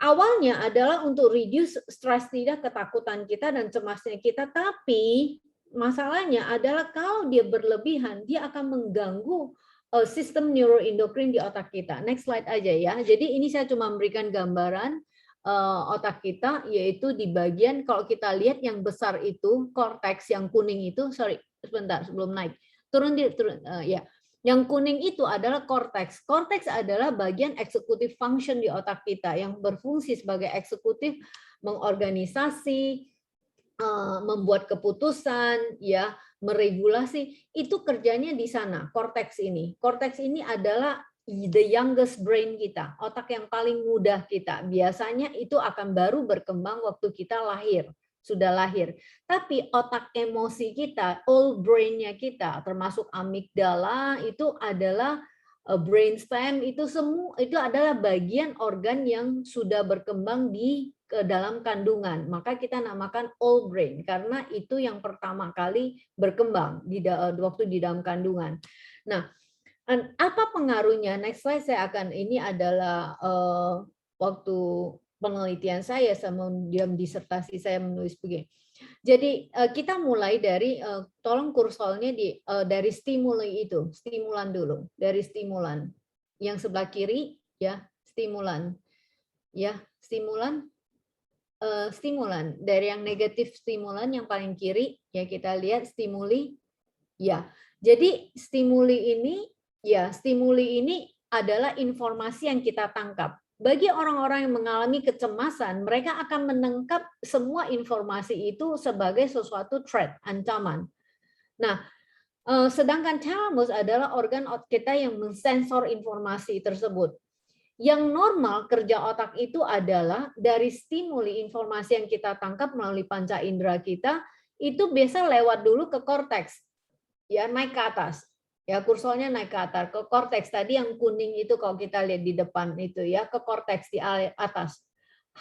awalnya adalah untuk reduce stress tidak, ketakutan kita dan cemasnya kita, tapi masalahnya adalah kalau dia berlebihan, dia akan mengganggu sistem neuroendokrin di otak kita. Next slide aja ya. Jadi ini saya cuma memberikan gambaran otak kita, yaitu di bagian, kalau kita lihat yang besar itu, korteks yang kuning itu, sorry, sebentar sebelum naik. Turun ya. Yang kuning itu adalah korteks. Korteks adalah bagian eksekutif function di otak kita yang berfungsi sebagai eksekutif, mengorganisasi, membuat keputusan, ya, meregulasi, itu kerjanya di sana, korteks ini. Korteks ini adalah the youngest brain kita, otak yang paling muda kita. Biasanya itu akan baru berkembang waktu kita lahir, sudah lahir. Tapi otak emosi kita, old brain-nya kita, termasuk amigdala, itu adalah brainstem, itu semua itu adalah bagian organ yang sudah berkembang di dalam kandungan. Maka kita namakan old brain karena itu yang pertama kali berkembang waktu di dalam kandungan. Nah, apa pengaruhnya? Next slide saya akan, ini adalah waktu penelitian saya sama dalam disertasi saya menulis begini. Jadi kita mulai dari tolong kursornya dari stimuli itu, stimulan dulu, dari stimulan. Yang sebelah kiri ya, stimulan. Ya, stimulan stimulan. Dari yang negatif stimulan yang paling kiri ya, kita lihat stimuli. Ya. Jadi stimuli ini adalah informasi yang kita tangkap. Bagi orang-orang yang mengalami kecemasan, mereka akan menangkap semua informasi itu sebagai sesuatu threat, ancaman. Nah, sedangkan thalamus adalah organ otak kita yang mensensor informasi tersebut. Yang normal kerja otak itu adalah dari stimuli informasi yang kita tangkap melalui panca indera kita, itu biasa lewat dulu ke korteks, ya, naik ke atas. Ya, kursornya naik ke atas, ke korteks tadi yang kuning itu kalau kita lihat di depan itu ya, ke korteks di atas.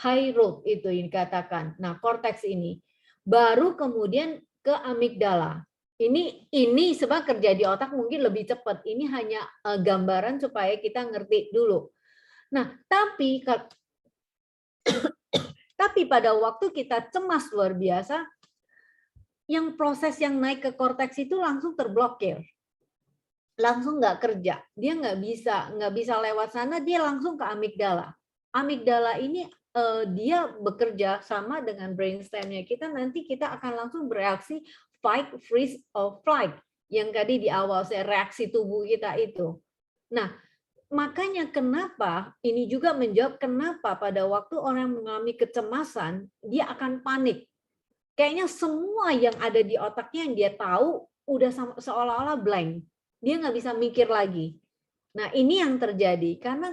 High road itu yang dikatakan. Nah, korteks ini baru kemudian ke amigdala. Ini sebab kerja di otak mungkin lebih cepat. Ini hanya gambaran supaya kita ngerti dulu. Nah, tapi pada waktu kita cemas luar biasa, yang proses yang naik ke korteks itu langsung terblokir. Langsung nggak kerja, dia nggak bisa lewat sana, dia langsung ke amigdala. Amigdala ini dia bekerja sama dengan brainstem-nya kita, nanti kita akan langsung bereaksi fight, freeze, or flight yang tadi di awal saya reaksi tubuh kita itu. Nah, makanya kenapa ini juga menjawab kenapa pada waktu orang mengalami kecemasan dia akan panik. Kayaknya semua yang ada di otaknya yang dia tahu udah seolah-olah blank. Dia nggak bisa mikir lagi. Nah, ini yang terjadi karena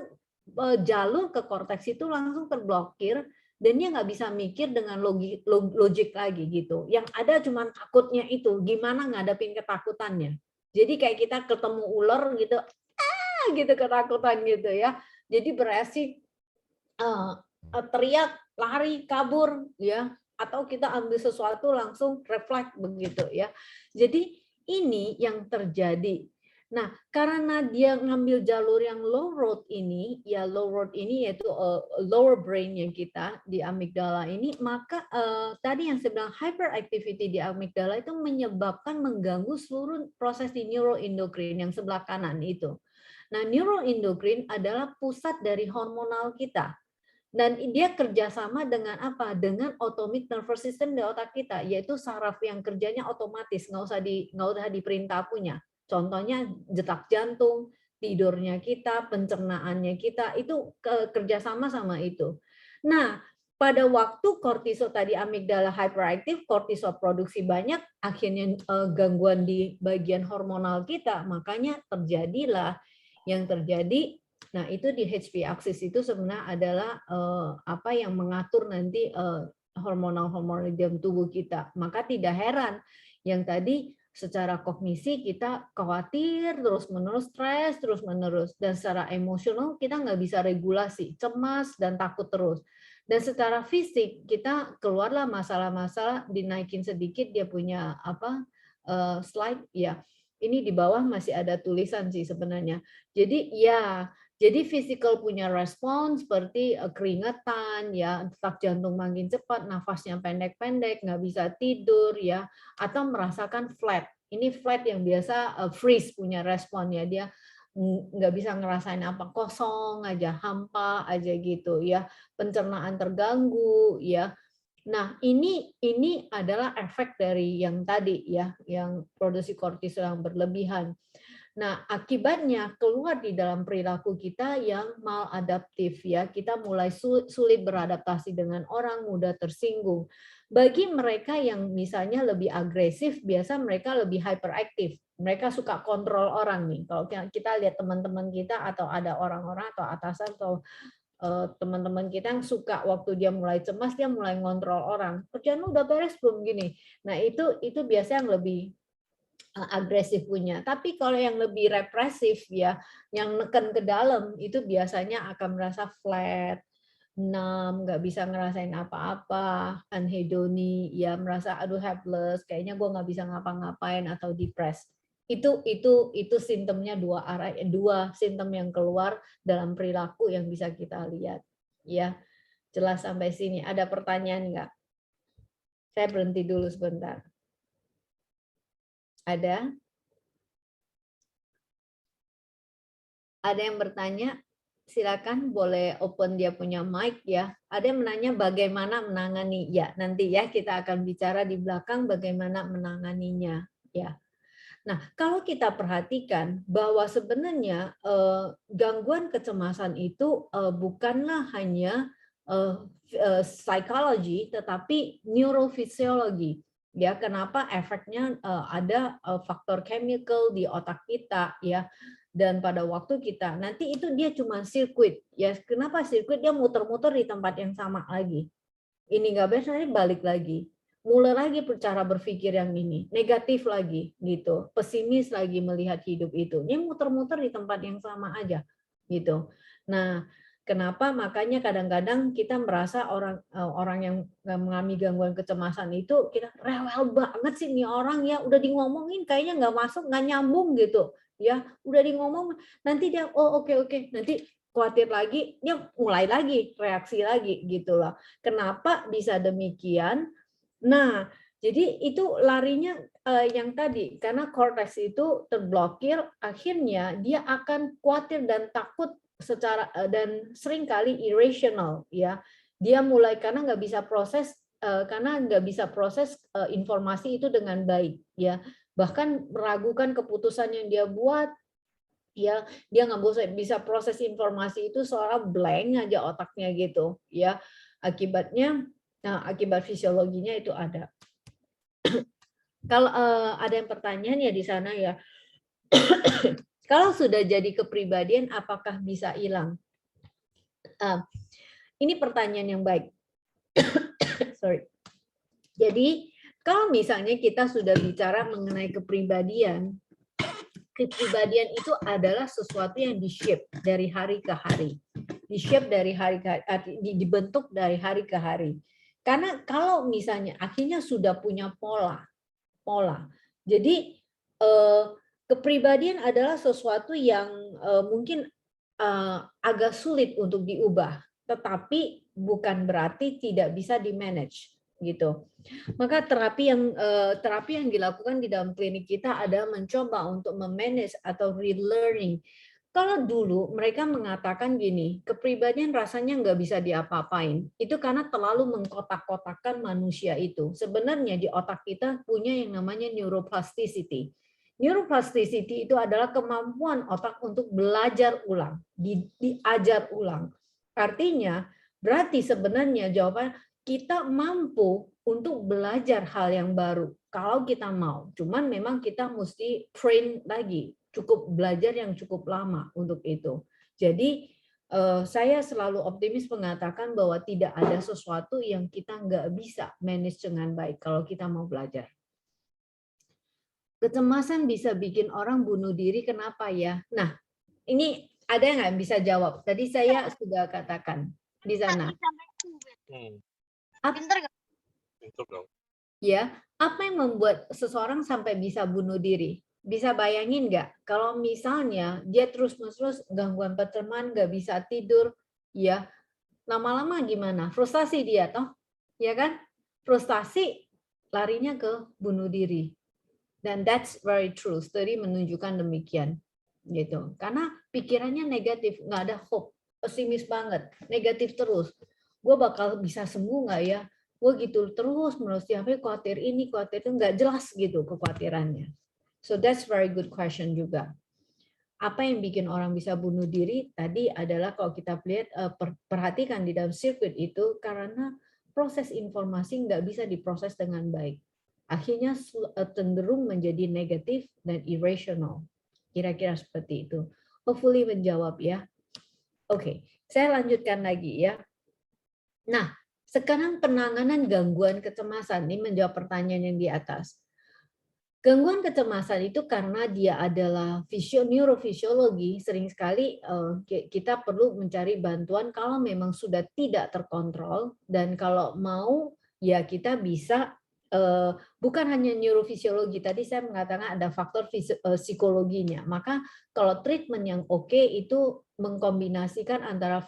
jalur ke korteks itu langsung terblokir dan dia nggak bisa mikir dengan logik lagi gitu. Yang ada cuma takutnya itu, gimana ngadapin ketakutannya. Jadi kayak kita ketemu ular gitu, gitu ketakutan gitu ya. Jadi bereaksi teriak, lari, kabur ya, atau kita ambil sesuatu langsung refleks begitu ya. Jadi ini yang terjadi. Nah, karena dia ngambil jalur yang low road ini, ya low road ini yaitu lower brain yang kita di amigdala ini, maka tadi yang saya bilang hyperactivity di amigdala itu menyebabkan mengganggu seluruh proses di neuroendokrin yang sebelah kanan itu. Nah, neuroendokrin adalah pusat dari hormonal kita. Dan dia kerjasama dengan apa? Dengan autonomic nervous system di otak kita, yaitu saraf yang kerjanya otomatis, nggak usah diperintah punya. Contohnya detak jantung, tidurnya kita, pencernaannya kita, itu kerjasama sama itu. Nah, pada waktu kortisol tadi amigdala hyperaktif, kortisol produksi banyak, akhirnya gangguan di bagian hormonal kita, makanya terjadilah yang terjadi. Nah, itu di HP axis itu sebenarnya adalah apa yang mengatur nanti hormonal-hormonal di dalam tubuh kita. Maka tidak heran yang tadi secara kognisi kita khawatir terus-menerus, stres terus-menerus, dan secara emosional kita nggak bisa regulasi, cemas dan takut terus. Dan secara fisik kita keluarlah masalah-masalah, dinaikin sedikit dia punya apa slide ya. Ini di bawah masih ada tulisan sih sebenarnya. Jadi ya Jadi physical punya respon seperti keringetan, ya, detak jantung makin cepat, nafasnya pendek-pendek, nggak bisa tidur, ya, atau merasakan flat. Ini flat yang biasa freeze punya respon, ya, dia nggak bisa ngerasain apa, kosong aja, hampa aja gitu, ya, pencernaan terganggu, ya. Nah, ini adalah efek dari yang tadi, ya, yang produksi kortisol yang berlebihan. Nah, akibatnya keluar di dalam perilaku kita yang maladaptif, ya. Kita mulai sulit beradaptasi dengan orang, mudah tersinggung. Bagi mereka yang misalnya lebih agresif, biasa mereka lebih hyperaktif. Mereka suka kontrol orang nih. Kalau kita lihat teman-teman kita atau ada orang-orang atau atasan atau teman-teman kita yang suka waktu dia mulai cemas, dia mulai ngontrol orang. Kerjaan lu udah beres belum gini. Nah, itu biasa yang lebih agresif punya. Tapi kalau yang lebih represif, ya, yang neken ke dalam, itu biasanya akan merasa flat, numb, nggak bisa ngerasain apa-apa, anhedoni, ya, merasa aduh helpless, kayaknya gue nggak bisa ngapa-ngapain atau depres. Itu simptomnya dua simptom yang keluar dalam perilaku yang bisa kita lihat. Ya, jelas sampai sini. Ada pertanyaan nggak? Saya berhenti dulu sebentar. Ada? Ada yang bertanya? Silakan, boleh open dia punya mic, ya. Ada yang menanya bagaimana menangani, ya. Nanti ya kita akan bicara di belakang bagaimana menanganinya, ya. Nah, kalau kita perhatikan bahwa sebenarnya gangguan kecemasan itu bukanlah hanya psikologi, tetapi neurofisiologi. Ya, kenapa efeknya ada faktor chemical di otak kita, ya. Dan pada waktu kita nanti itu dia cuma sirkuit, ya. Kenapa sirkuit? Dia muter-muter di tempat yang sama lagi. Ini nggak beres, nanti balik lagi. Mulai lagi cara berpikir yang ini, negatif lagi gitu, pesimis lagi melihat hidup itu. Ini muter-muter di tempat yang sama aja gitu. Nah, kenapa makanya kadang-kadang kita merasa orang yang mengalami gangguan kecemasan itu kita rewel banget sih nih orang, ya, udah ngomongin kayaknya nggak masuk, nggak nyambung gitu. Ya, udah ngomong nanti dia oh oke, nanti khawatir lagi, dia mulai lagi reaksi lagi gitu loh. Kenapa bisa demikian? Nah, jadi itu larinya yang tadi, karena korteks itu terblokir, akhirnya dia akan khawatir dan takut secara dan seringkali irrational, ya. Dia mulai karena nggak bisa proses informasi itu dengan baik, ya. Bahkan meragukan keputusan yang dia buat, ya, dia nggak bisa proses informasi itu seolah blank aja otaknya gitu, ya. Akibat fisiologinya itu ada. Kalau ada yang pertanyaan ya di sana, ya. Kalau sudah jadi kepribadian, apakah bisa hilang? Ini pertanyaan yang baik. Sorry. Jadi kalau misalnya kita sudah bicara mengenai kepribadian itu adalah sesuatu yang di-shape dari hari ke hari. Di-shape dari hari ke hari, dibentuk dari hari ke hari. Karena kalau misalnya akhirnya sudah punya pola. Jadi kepribadian adalah sesuatu yang mungkin agak sulit untuk diubah, tetapi bukan berarti tidak bisa di-manage gitu. Maka terapi yang dilakukan di dalam klinik kita adalah mencoba untuk memanage atau relearning. Kalau dulu mereka mengatakan gini, kepribadian rasanya nggak bisa diapa-apain. Itu karena terlalu mengkotak-kotakkan manusia itu. Sebenarnya di otak kita punya yang namanya neuroplasticity. Neuroplasticity itu adalah kemampuan otak untuk belajar ulang, diajar ulang. Artinya, berarti sebenarnya jawabannya kita mampu untuk belajar hal yang baru kalau kita mau. Cuman memang kita mesti train lagi, cukup belajar yang cukup lama untuk itu. Jadi saya selalu optimis mengatakan bahwa tidak ada sesuatu yang kita nggak bisa manage dengan baik kalau kita mau belajar. Kecemasan bisa bikin orang bunuh diri, kenapa ya? Nah, ini ada yang nggak bisa jawab? Tadi saya sudah katakan di sana. Ya, apa yang membuat seseorang sampai bisa bunuh diri? Bisa bayangin nggak kalau misalnya dia terus-menerus gangguan pencernaan, nggak bisa tidur, ya lama-lama gimana? Frustasi dia toh, ya kan? Frustasi larinya ke bunuh diri. Dan that's very true. Studi menunjukkan demikian, gitu. Karena pikirannya negatif, nggak ada hope, pesimis banget, negatif terus. Gue bakal bisa sembuh nggak ya? Gue gitu terus menerus tiap hari khawatir ini, khawatir itu, nggak jelas gitu kekhawatirannya. So that's very good question juga. Apa yang bikin orang bisa bunuh diri tadi adalah kalau kita lihat perhatikan di dalam sirkuit itu karena proses informasi nggak bisa diproses dengan baik. Akhirnya cenderung menjadi negatif dan irrational. Kira-kira seperti itu. Hopefully menjawab ya. Oke, saya lanjutkan lagi ya. Nah, sekarang penanganan gangguan kecemasan ini menjawab pertanyaan yang di atas. Gangguan kecemasan itu karena dia adalah neurofisiologi, sering sekali kita perlu mencari bantuan kalau memang sudah tidak terkontrol, dan kalau mau ya kita bisa bukan hanya neurofisiologi, tadi saya mengatakan ada faktor psikologinya. Maka kalau treatment yang oke itu mengkombinasikan antara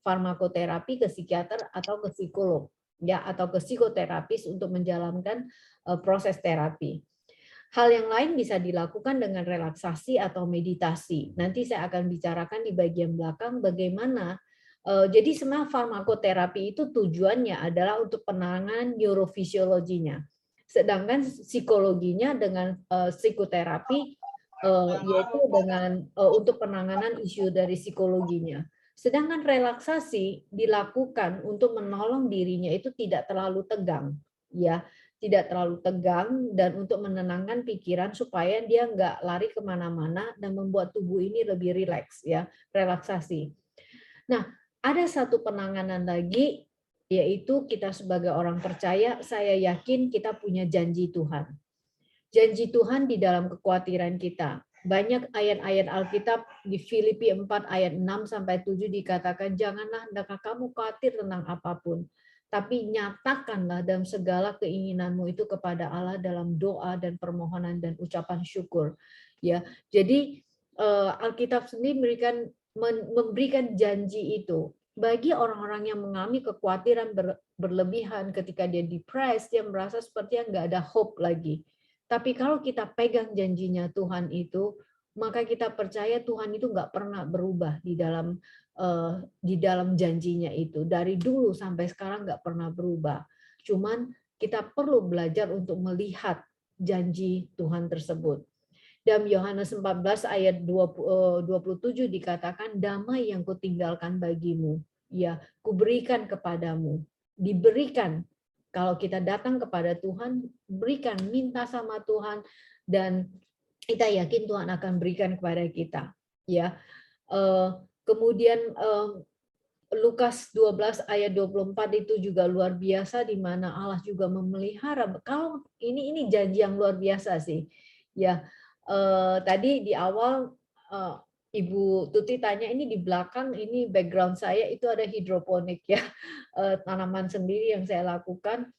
farmakoterapi ke psikiater atau ke psikolog ya, atau ke psikoterapis untuk menjalankan proses terapi. Hal yang lain bisa dilakukan dengan relaksasi atau meditasi. Nanti saya akan bicarakan di bagian belakang bagaimana. Jadi semua farmakoterapi itu tujuannya adalah untuk penanganan neurofisiologinya. Sedangkan psikologinya dengan psikoterapi yaitu dengan untuk penanganan isu dari psikologinya. Sedangkan relaksasi dilakukan untuk menolong dirinya itu tidak terlalu tegang, ya, tidak terlalu tegang, dan untuk menenangkan pikiran supaya dia nggak lari kemana-mana dan membuat tubuh ini lebih rileks, ya, relaksasi. Nah, ada satu penanganan lagi, yaitu kita sebagai orang percaya, saya yakin kita punya janji Tuhan. Janji Tuhan di dalam kekhawatiran kita. Banyak ayat-ayat Alkitab di Filipi 4 ayat 6 sampai 7 dikatakan, janganlah hendaklah kamu khawatir tentang apapun, tapi nyatakanlah dalam segala keinginanmu itu kepada Allah dalam doa dan permohonan dan ucapan syukur. Ya, jadi Alkitab sendiri memberikan janji itu bagi orang-orang yang mengalami kekhawatiran berlebihan. Ketika dia depressed, dia merasa seperti nggak ada hope lagi. Tapi kalau kita pegang janjinya Tuhan itu, maka kita percaya Tuhan itu nggak pernah berubah di dalam janjinya itu. Dari dulu sampai sekarang nggak pernah berubah. Cuman kita perlu belajar untuk melihat janji Tuhan tersebut. Dalam Yohanes 14 ayat 27 dikatakan, damai yang kutinggalkan bagimu, ya, kuberikan kepadamu. Diberikan. Kalau kita datang kepada Tuhan, berikan, minta sama Tuhan, dan kita yakin Tuhan akan berikan kepada kita. Ya, kemudian Lukas 12 ayat 24 itu juga luar biasa, di mana Allah juga memelihara. Kalau ini janji yang luar biasa sih. Ya, tadi di awal Ibu Tuti tanya, ini di belakang, ini background saya itu ada hidroponik ya, tanaman sendiri yang saya lakukan.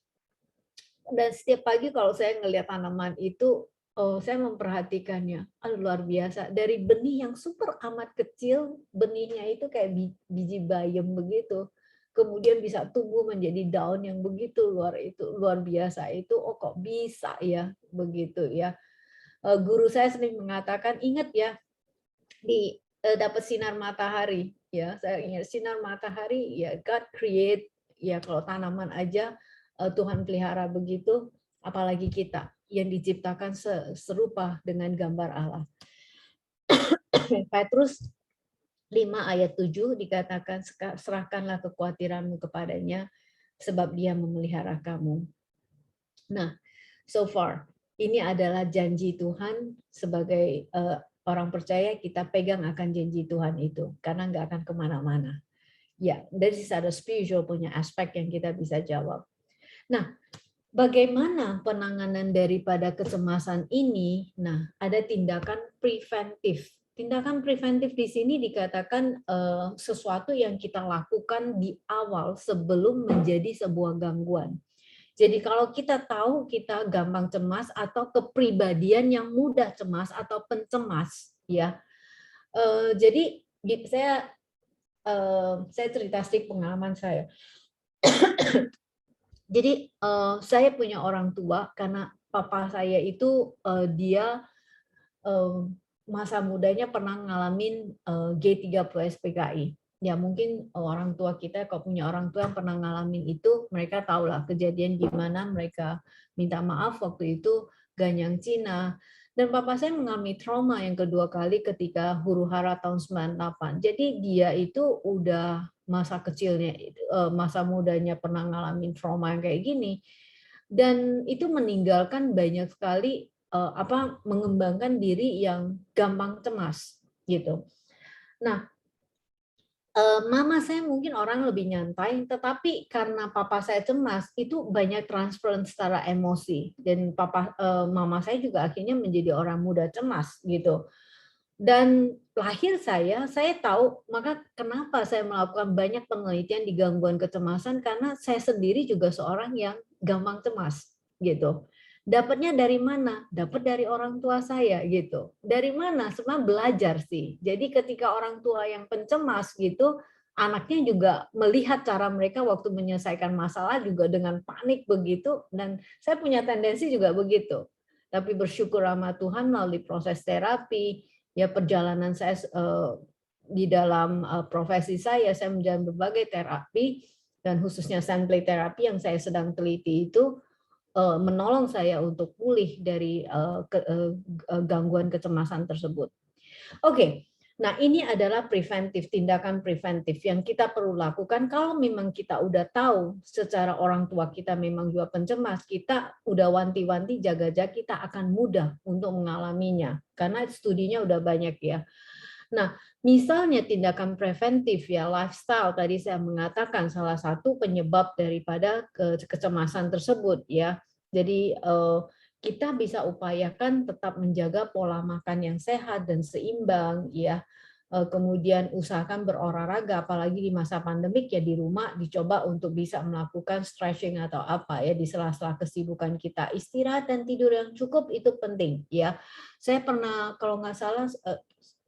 Dan setiap pagi kalau saya ngelihat tanaman itu, saya memperhatikannya. Luar biasa. Dari benih yang super amat kecil, benihnya itu kayak biji bayam begitu. Kemudian bisa tumbuh menjadi daun yang begitu luar biasa. Itu kok bisa ya begitu ya. Guru saya sering mengatakan, ingat ya, dapat sinar matahari ya. Saya ingat sinar matahari ya, God create ya. Kalau tanaman aja Tuhan pelihara begitu, apalagi kita yang diciptakan serupa dengan gambar Allah. Petrus 5 ayat 7 dikatakan, serahkanlah kekhawatiranmu kepadanya sebab dia memelihara kamu. Nah, so far ini adalah janji Tuhan. Sebagai orang percaya, kita pegang akan janji Tuhan itu karena nggak akan kemana-mana. Ya, dari sisi ada spiritual punya aspek yang kita bisa jawab. Nah, bagaimana penanganan daripada kecemasan ini? Nah, ada tindakan preventif. Tindakan preventif di sini dikatakan sesuatu yang kita lakukan di awal sebelum menjadi sebuah gangguan. Jadi kalau kita tahu kita gampang cemas atau kepribadian yang mudah cemas atau pencemas, ya. Jadi saya cerita sedikit pengalaman saya. Jadi saya punya orang tua karena papa saya itu dia masa mudanya pernah ngalamin G30 SPKI. Ya mungkin orang tua kita kalau punya orang tua yang pernah ngalamin itu, mereka tahulah kejadian gimana mereka minta maaf waktu itu Ganyang Cina. Dan papa saya mengalami trauma yang kedua kali ketika huru-hara tahun 98. Jadi dia itu udah masa kecilnya, masa mudanya pernah ngalamin trauma yang kayak gini. Dan itu meninggalkan banyak sekali mengembangkan diri yang gampang cemas gitu. Nah, mama saya mungkin orang lebih nyantai, tetapi karena papa saya cemas itu banyak transferan secara emosi dan mama saya juga akhirnya menjadi orang muda cemas gitu. Dan lahir saya tahu, maka kenapa saya melakukan banyak penelitian di gangguan kecemasan, karena saya sendiri juga seorang yang gampang cemas gitu. Dapatnya dari mana? Dapat dari orang tua saya gitu. Dari mana? Semua belajar sih. Jadi ketika orang tua yang pencemas gitu, anaknya juga melihat cara mereka waktu menyelesaikan masalah juga dengan panik begitu, dan saya punya tendensi juga begitu. Tapi bersyukur sama Tuhan melalui proses terapi, ya perjalanan saya di dalam profesi saya menjalani berbagai terapi dan khususnya samplay terapi yang saya sedang teliti itu menolong saya untuk pulih dari gangguan kecemasan tersebut. Oke, nah ini adalah preventif, tindakan preventif yang kita perlu lakukan kalau memang kita udah tahu secara orang tua kita memang juga pencemas, kita udah wanti-wanti jaga-jaga, kita akan mudah untuk mengalaminya karena studinya udah banyak ya. Nah, misalnya tindakan preventif ya, lifestyle tadi saya mengatakan salah satu penyebab daripada kecemasan tersebut ya. Jadi kita bisa upayakan tetap menjaga pola makan yang sehat dan seimbang ya. Kemudian usahakan berolahraga, apalagi di masa pandemik ya di rumah dicoba untuk bisa melakukan stretching atau apa ya di sela-sela kesibukan kita. Istirahat dan tidur yang cukup itu penting ya. Saya pernah kalau nggak salah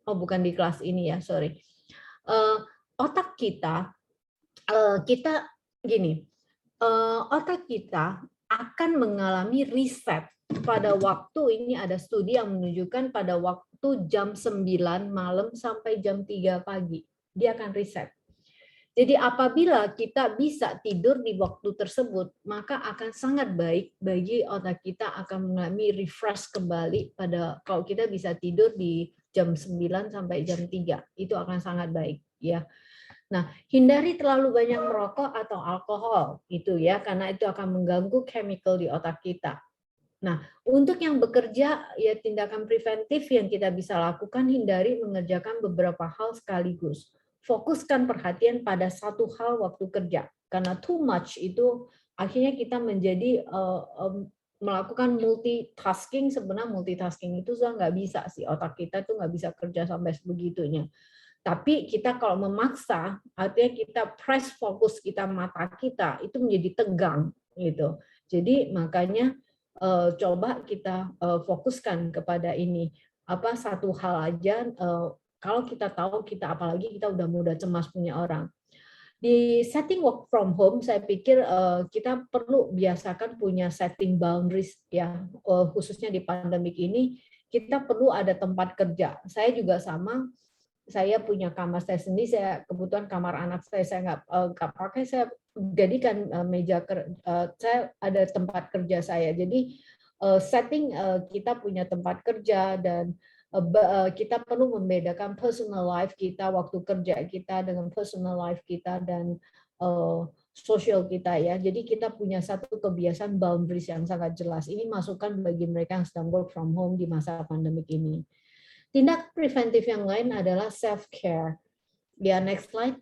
bukan di kelas ini ya, sorry. Otak kita gini, otak kita akan mengalami reset pada waktu, ini ada studi yang menunjukkan pada waktu jam 9 malam sampai jam 3 pagi. Dia akan reset. Jadi apabila kita bisa tidur di waktu tersebut, maka akan sangat baik bagi otak kita akan mengalami refresh kembali pada kalau kita bisa tidur di jam 9 sampai jam 3. Itu akan sangat baik ya. Nah, hindari terlalu banyak merokok atau alkohol itu ya, karena itu akan mengganggu chemical di otak kita. Nah, untuk yang bekerja ya tindakan preventif yang kita bisa lakukan, hindari mengerjakan beberapa hal sekaligus. Fokuskan perhatian pada satu hal waktu kerja, karena too much itu akhirnya kita menjadi melakukan multitasking. Sebenarnya multitasking itu sudah nggak bisa sih, otak kita tuh nggak bisa kerja sampai sebegitunya. Tapi kita kalau memaksa, artinya kita press fokus kita, mata kita itu menjadi tegang gitu. Jadi makanya coba kita fokuskan kepada ini, satu hal aja. Kalau kita tahu kita, apalagi kita udah mudah cemas punya orang. Di setting work from home, saya pikir kita perlu biasakan punya setting boundaries ya, khususnya di pandemik ini kita perlu ada tempat kerja. Saya juga sama. Saya punya kamar saya sendiri, saya kebetulan kamar anak saya nggak pakai, saya jadikan meja saya ada tempat kerja saya. Jadi setting kita punya tempat kerja dan kita perlu membedakan personal life kita, waktu kerja kita dengan personal life kita dan sosial kita ya. Jadi kita punya satu kebiasaan boundaries yang sangat jelas. Ini masukan bagi mereka yang sedang work from home di masa pandemik ini. Tindakan preventif yang lain adalah self-care. Ya, next slide.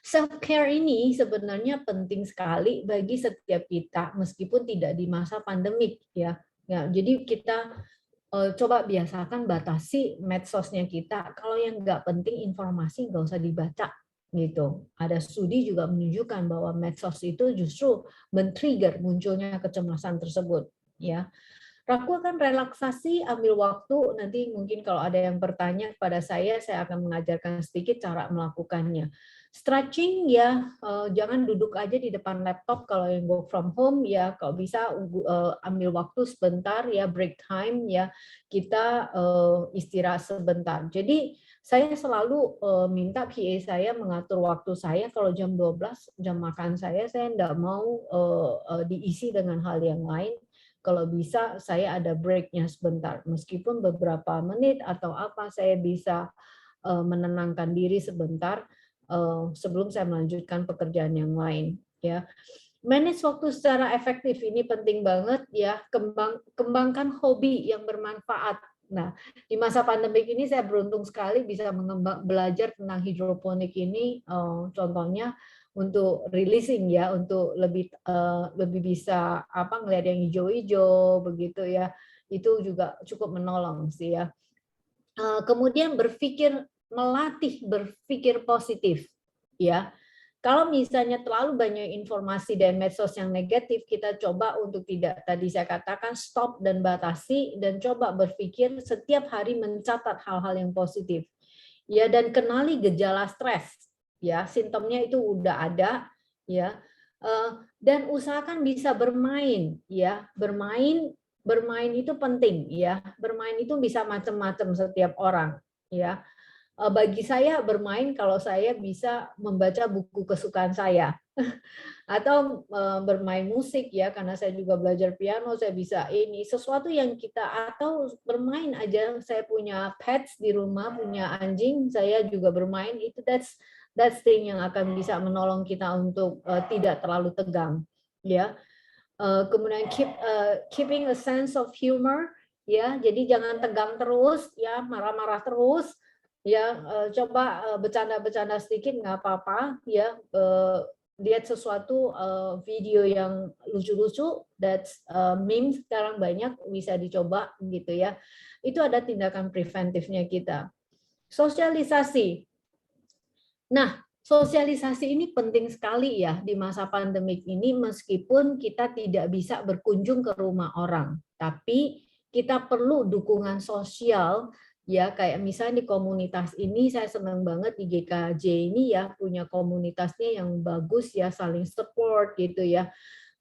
Self-care ini sebenarnya penting sekali bagi setiap kita, meskipun tidak di masa pandemik. Ya, jadi kita coba biasakan batasi medsosnya kita. Kalau yang nggak penting informasi nggak usah dibaca. gitu. Ada studi juga menunjukkan bahwa medsos itu justru men-trigger munculnya kecemasan tersebut, ya. Lakukan relaksasi, ambil waktu, nanti mungkin kalau ada yang bertanya kepada saya akan mengajarkan sedikit cara melakukannya. Stretching ya, jangan duduk aja di depan laptop kalau yang work from home ya, kalau bisa ambil waktu sebentar ya, break time ya, kita istirahat sebentar. Jadi saya selalu minta PA saya mengatur waktu saya, kalau jam 12 jam makan saya enggak mau diisi dengan hal yang lain. Kalau bisa saya ada break-nya sebentar, meskipun beberapa menit atau apa saya bisa menenangkan diri sebentar sebelum saya melanjutkan pekerjaan yang lain. Ya, manage waktu secara efektif ini penting banget ya. Kembangkan hobi yang bermanfaat. Nah, di masa pandemi ini saya beruntung sekali bisa belajar tentang hidroponik ini. Contohnya untuk releasing ya, untuk lebih bisa ngelihat yang hijau-hijau begitu ya. Itu juga cukup menolong sih ya. Kemudian melatih berpikir positif ya. Kalau misalnya terlalu banyak informasi dari medsos yang negatif, kita coba untuk tidak, tadi saya katakan stop dan batasi, dan coba berpikir setiap hari mencatat hal-hal yang positif. Ya, dan kenali gejala stres. Ya, simptomnya itu udah ada ya. Dan usahakan bisa bermain ya. Bermain itu penting ya. Bermain itu bisa macam-macam setiap orang ya. Bagi saya bermain kalau saya bisa membaca buku kesukaan saya atau bermain musik ya, karena saya juga belajar piano, saya bisa ini sesuatu yang kita, atau bermain aja, saya punya pets di rumah, punya anjing, saya juga bermain, itu that's thing yang akan bisa menolong kita untuk tidak terlalu tegang ya. Kemudian keeping a sense of humor ya, jadi jangan tegang terus ya, marah-marah terus ya, coba bercanda-bercanda sedikit nggak apa-apa ya, lihat sesuatu video yang lucu-lucu, that's meme sekarang banyak, bisa dicoba gitu ya. Itu ada tindakan preventifnya kita. Sosialisasi. Nah, sosialisasi ini penting sekali ya di masa pandemik ini, meskipun kita tidak bisa berkunjung ke rumah orang, tapi kita perlu dukungan sosial ya, kayak misalnya di komunitas ini saya senang banget di GKJ ini ya, punya komunitasnya yang bagus ya, saling support gitu ya.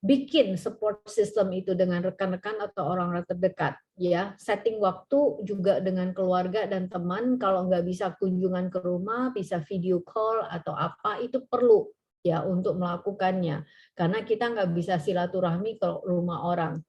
Bikin support system itu dengan rekan-rekan atau orang-orang terdekat ya, setting waktu juga dengan keluarga dan teman, kalau nggak bisa kunjungan ke rumah bisa video call atau apa, itu perlu ya untuk melakukannya, karena kita nggak bisa silaturahmi ke rumah orang.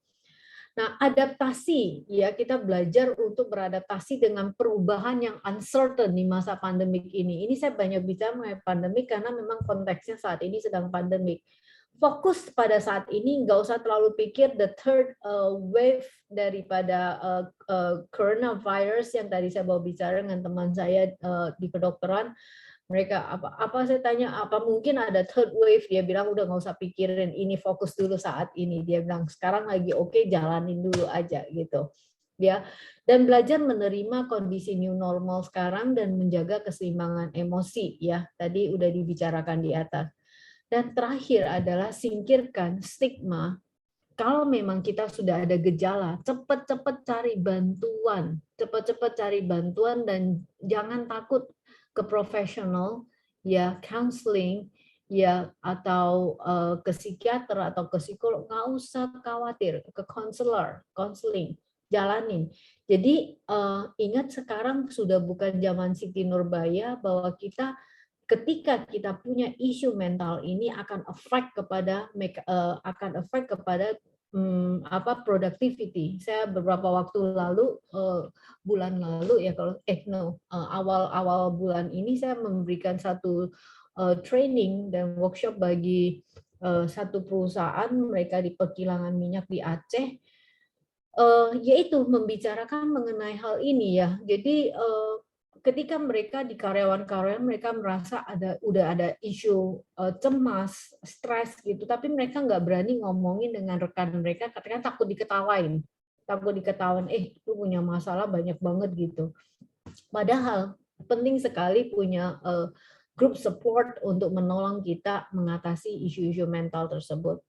Nah, adaptasi ya, kita belajar untuk beradaptasi dengan perubahan yang uncertain di masa pandemik ini. Ini saya banyak bicara mengenai pandemik karena memang konteksnya saat ini sedang pandemik. Fokus pada saat ini, nggak usah terlalu pikir the third wave daripada coronavirus yang tadi saya bawa bicara dengan teman saya di kedokteran. Mereka apa saya tanya, apa mungkin ada third wave, dia bilang udah nggak usah pikirin ini, fokus dulu saat ini, dia bilang sekarang lagi oke, jalanin dulu aja gitu ya. Dan belajar menerima kondisi new normal sekarang dan menjaga keseimbangan emosi ya, tadi udah dibicarakan di atas. Dan terakhir adalah singkirkan stigma. Kalau memang kita sudah ada gejala, cepat-cepat cari bantuan, dan jangan takut ke profesional ya, counseling ya, atau ke psikiater atau ke psikolog, nggak usah khawatir, ke counseling, jalanin. Jadi ingat sekarang sudah bukan zaman Siti Nurbaya, bahwa kita ketika kita punya isu mental ini akan affect kepada productivity. Saya beberapa waktu lalu, bulan lalu ya, awal bulan ini saya memberikan satu training dan workshop bagi satu perusahaan, mereka di perkilangan minyak di Aceh, yaitu membicarakan mengenai hal ini ya. Jadi ketika mereka di karyawan-karyawan, mereka merasa udah ada isu cemas, stres gitu, tapi mereka nggak berani ngomongin dengan rekan mereka, katanya takut diketawain, lu punya masalah banyak banget gitu. Padahal penting sekali punya group support untuk menolong kita mengatasi isu-isu mental tersebut.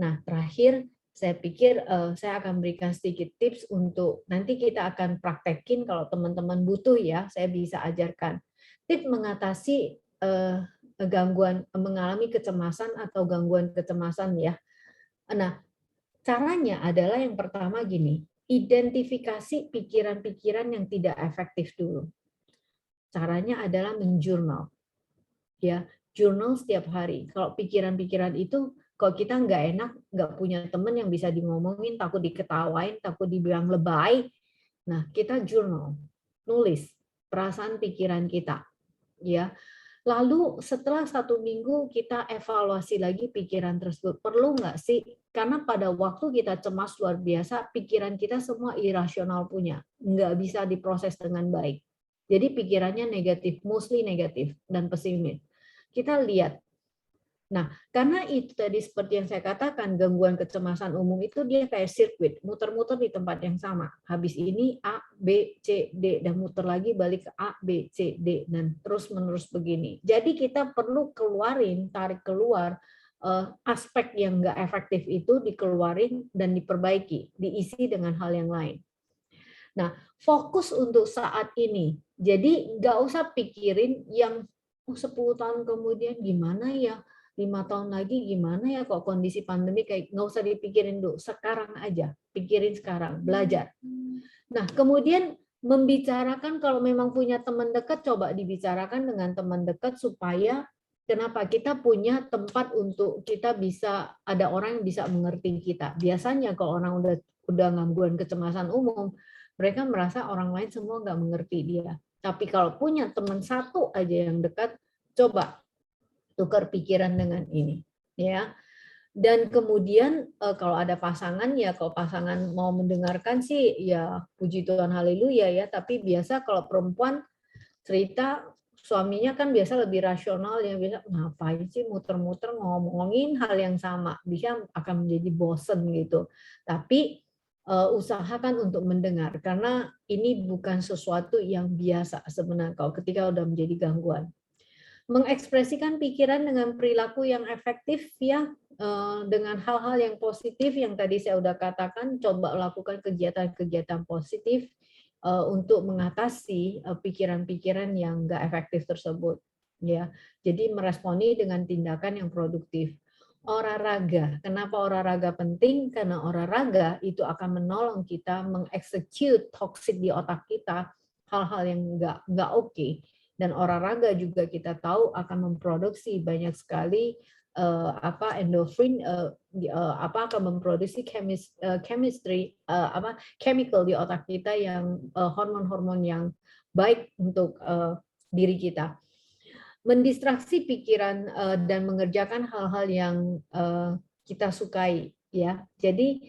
Nah, terakhir saya pikir saya akan berikan sedikit tips untuk nanti kita akan praktekin kalau teman-teman butuh ya, saya bisa ajarkan. Tips mengatasi gangguan mengalami kecemasan atau gangguan kecemasan ya. Nah, caranya adalah yang pertama gini, identifikasi pikiran-pikiran yang tidak efektif dulu. Caranya adalah menjurnal. Ya, jurnal setiap hari. Kalau pikiran-pikiran itu kalau kita nggak enak, nggak punya teman yang bisa ngomongin, takut diketawain, takut dibilang lebay, nah kita jurnal, nulis perasaan pikiran kita, ya. Lalu setelah 1 minggu kita evaluasi lagi pikiran tersebut. Perlu nggak sih? Karena pada waktu kita cemas luar biasa, pikiran kita semua irasional punya. Nggak bisa diproses dengan baik. Jadi pikirannya negatif, mostly negatif dan pesimis. Kita lihat. Nah, karena itu tadi seperti yang saya katakan, gangguan kecemasan umum itu dia kayak sirkuit, muter-muter di tempat yang sama. Habis ini A, B, C, D, dan muter lagi balik ke A, B, C, D, dan terus-menerus begini. Jadi kita perlu keluarin, tarik keluar aspek yang nggak efektif itu dikeluarin dan diperbaiki, diisi dengan hal yang lain. Nah, fokus untuk saat ini. Jadi nggak usah pikirin yang 10 tahun kemudian gimana ya, 5 tahun lagi gimana ya kok kondisi pandemi kayak nggak usah dipikirin dulu, sekarang aja, pikirin sekarang, belajar. Nah, kemudian membicarakan kalau memang punya teman dekat, coba dibicarakan dengan teman dekat supaya kenapa kita punya tempat untuk kita bisa ada orang yang bisa mengerti kita. Biasanya kalau orang udah gangguan kecemasan umum, mereka merasa orang lain semua nggak mengerti dia. Tapi kalau punya teman satu aja yang dekat, coba tukar pikiran dengan ini, ya. Dan kemudian kalau ada pasangan ya, kalau pasangan mau mendengarkan sih ya puji Tuhan haleluya ya. Tapi biasa kalau perempuan cerita suaminya kan biasa lebih rasional, ya bilang ngapain sih muter-muter ngomongin hal yang sama, bisa akan menjadi bosen gitu. Tapi usahakan untuk mendengar karena ini bukan sesuatu yang biasa sebenarnya kalau ketika udah menjadi gangguan. Mengekspresikan pikiran dengan perilaku yang efektif ya, dengan hal-hal yang positif yang tadi saya udah katakan, coba lakukan kegiatan-kegiatan positif untuk mengatasi pikiran-pikiran yang nggak efektif tersebut, ya. Jadi meresponi dengan tindakan yang produktif. Olahraga, kenapa olahraga penting? Karena olahraga itu akan menolong kita mengeksekut toksik di otak kita, hal-hal yang nggak oke. Dan olahraga juga kita tahu akan memproduksi banyak sekali endorfin, akan memproduksi chemistry, chemical di otak kita yang hormon-hormon yang baik untuk diri kita. Mendistraksi pikiran dan mengerjakan hal-hal yang kita sukai, ya. Jadi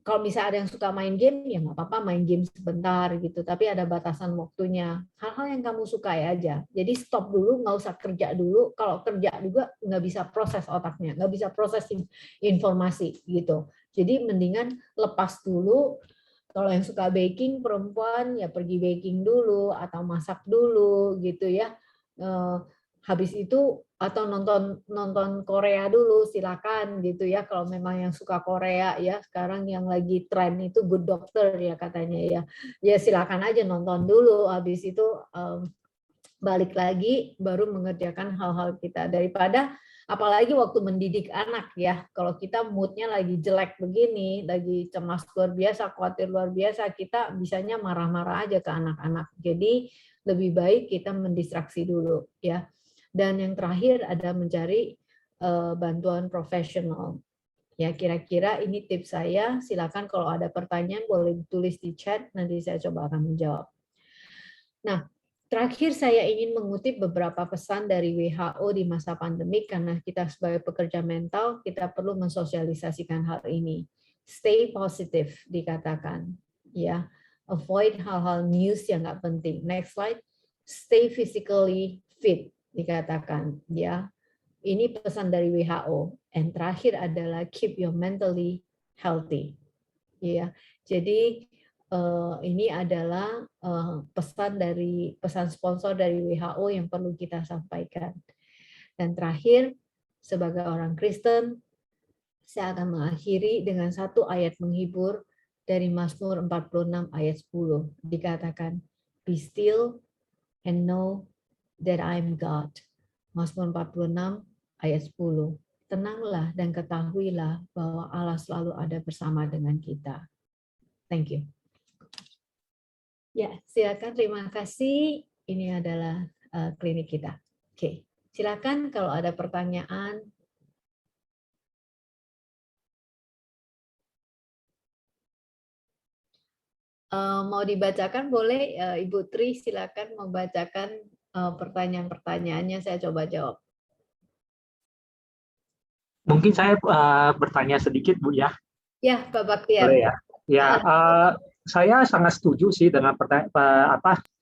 kalau misalnya ada yang suka main game, ya nggak apa-apa main game sebentar gitu, tapi ada batasan waktunya. Hal-hal yang kamu sukai aja. Jadi stop dulu, nggak usah kerja dulu. Kalau kerja juga nggak bisa proses otaknya, nggak bisa proses informasi gitu. Jadi mendingan lepas dulu. Kalau yang suka baking perempuan ya pergi baking dulu atau masak dulu gitu ya. Habis itu atau nonton Korea dulu silakan gitu ya, kalau memang yang suka Korea ya, sekarang yang lagi tren itu Good Doctor ya katanya ya silakan aja nonton dulu, habis itu balik lagi baru mengerjakan hal-hal kita, daripada apalagi waktu mendidik anak ya, kalau kita moodnya lagi jelek begini, lagi cemas luar biasa, khawatir luar biasa, kita bisanya marah-marah aja ke anak-anak. Jadi lebih baik kita mendistraksi dulu ya. Dan yang terakhir ada mencari bantuan profesional. Ya, kira-kira ini tips saya. Silakan kalau ada pertanyaan boleh ditulis di chat, nanti saya coba akan menjawab. Nah, terakhir saya ingin mengutip beberapa pesan dari WHO di masa pandemi karena kita sebagai pekerja mental, kita perlu mensosialisasikan hal ini. Stay positive dikatakan, ya. Avoid hal-hal news yang nggak penting. Next slide. Stay physically fit dikatakan, ya. Ini pesan dari WHO. Dan terakhir adalah keep your mentally healthy. Ya. Jadi ini adalah pesan sponsor dari WHO yang perlu kita sampaikan. Dan terakhir, sebagai orang Kristen, saya akan mengakhiri dengan satu ayat menghibur dari Mazmur 46 ayat 10. Dikatakan, "Be still and know that I am God." Mazmur 46 ayat 10. Tenanglah dan ketahuilah bahwa Allah selalu ada bersama dengan kita. Thank you. Ya, silakan. Terima kasih. Ini adalah klinik kita. Oke, silakan kalau ada pertanyaan. Mau dibacakan boleh, Ibu Tri, silakan membacakan pertanyaan-pertanyaannya, saya coba jawab. Mungkin saya bertanya sedikit, Bu, ya. Ya, Pak Baktiar. Boleh ya? Ya, saya sangat setuju sih dengan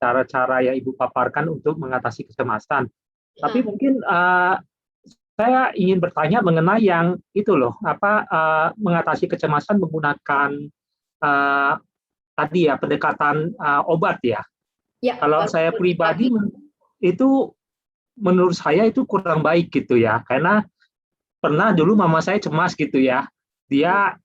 cara-cara yang Ibu paparkan untuk mengatasi kecemasan. Tapi mungkin saya ingin bertanya mengenai yang itu loh, mengatasi kecemasan menggunakan tadi ya pendekatan obat ya. Ya, kalau saya pribadi itu menurut saya itu kurang baik gitu ya, karena pernah dulu mama saya cemas gitu ya, dia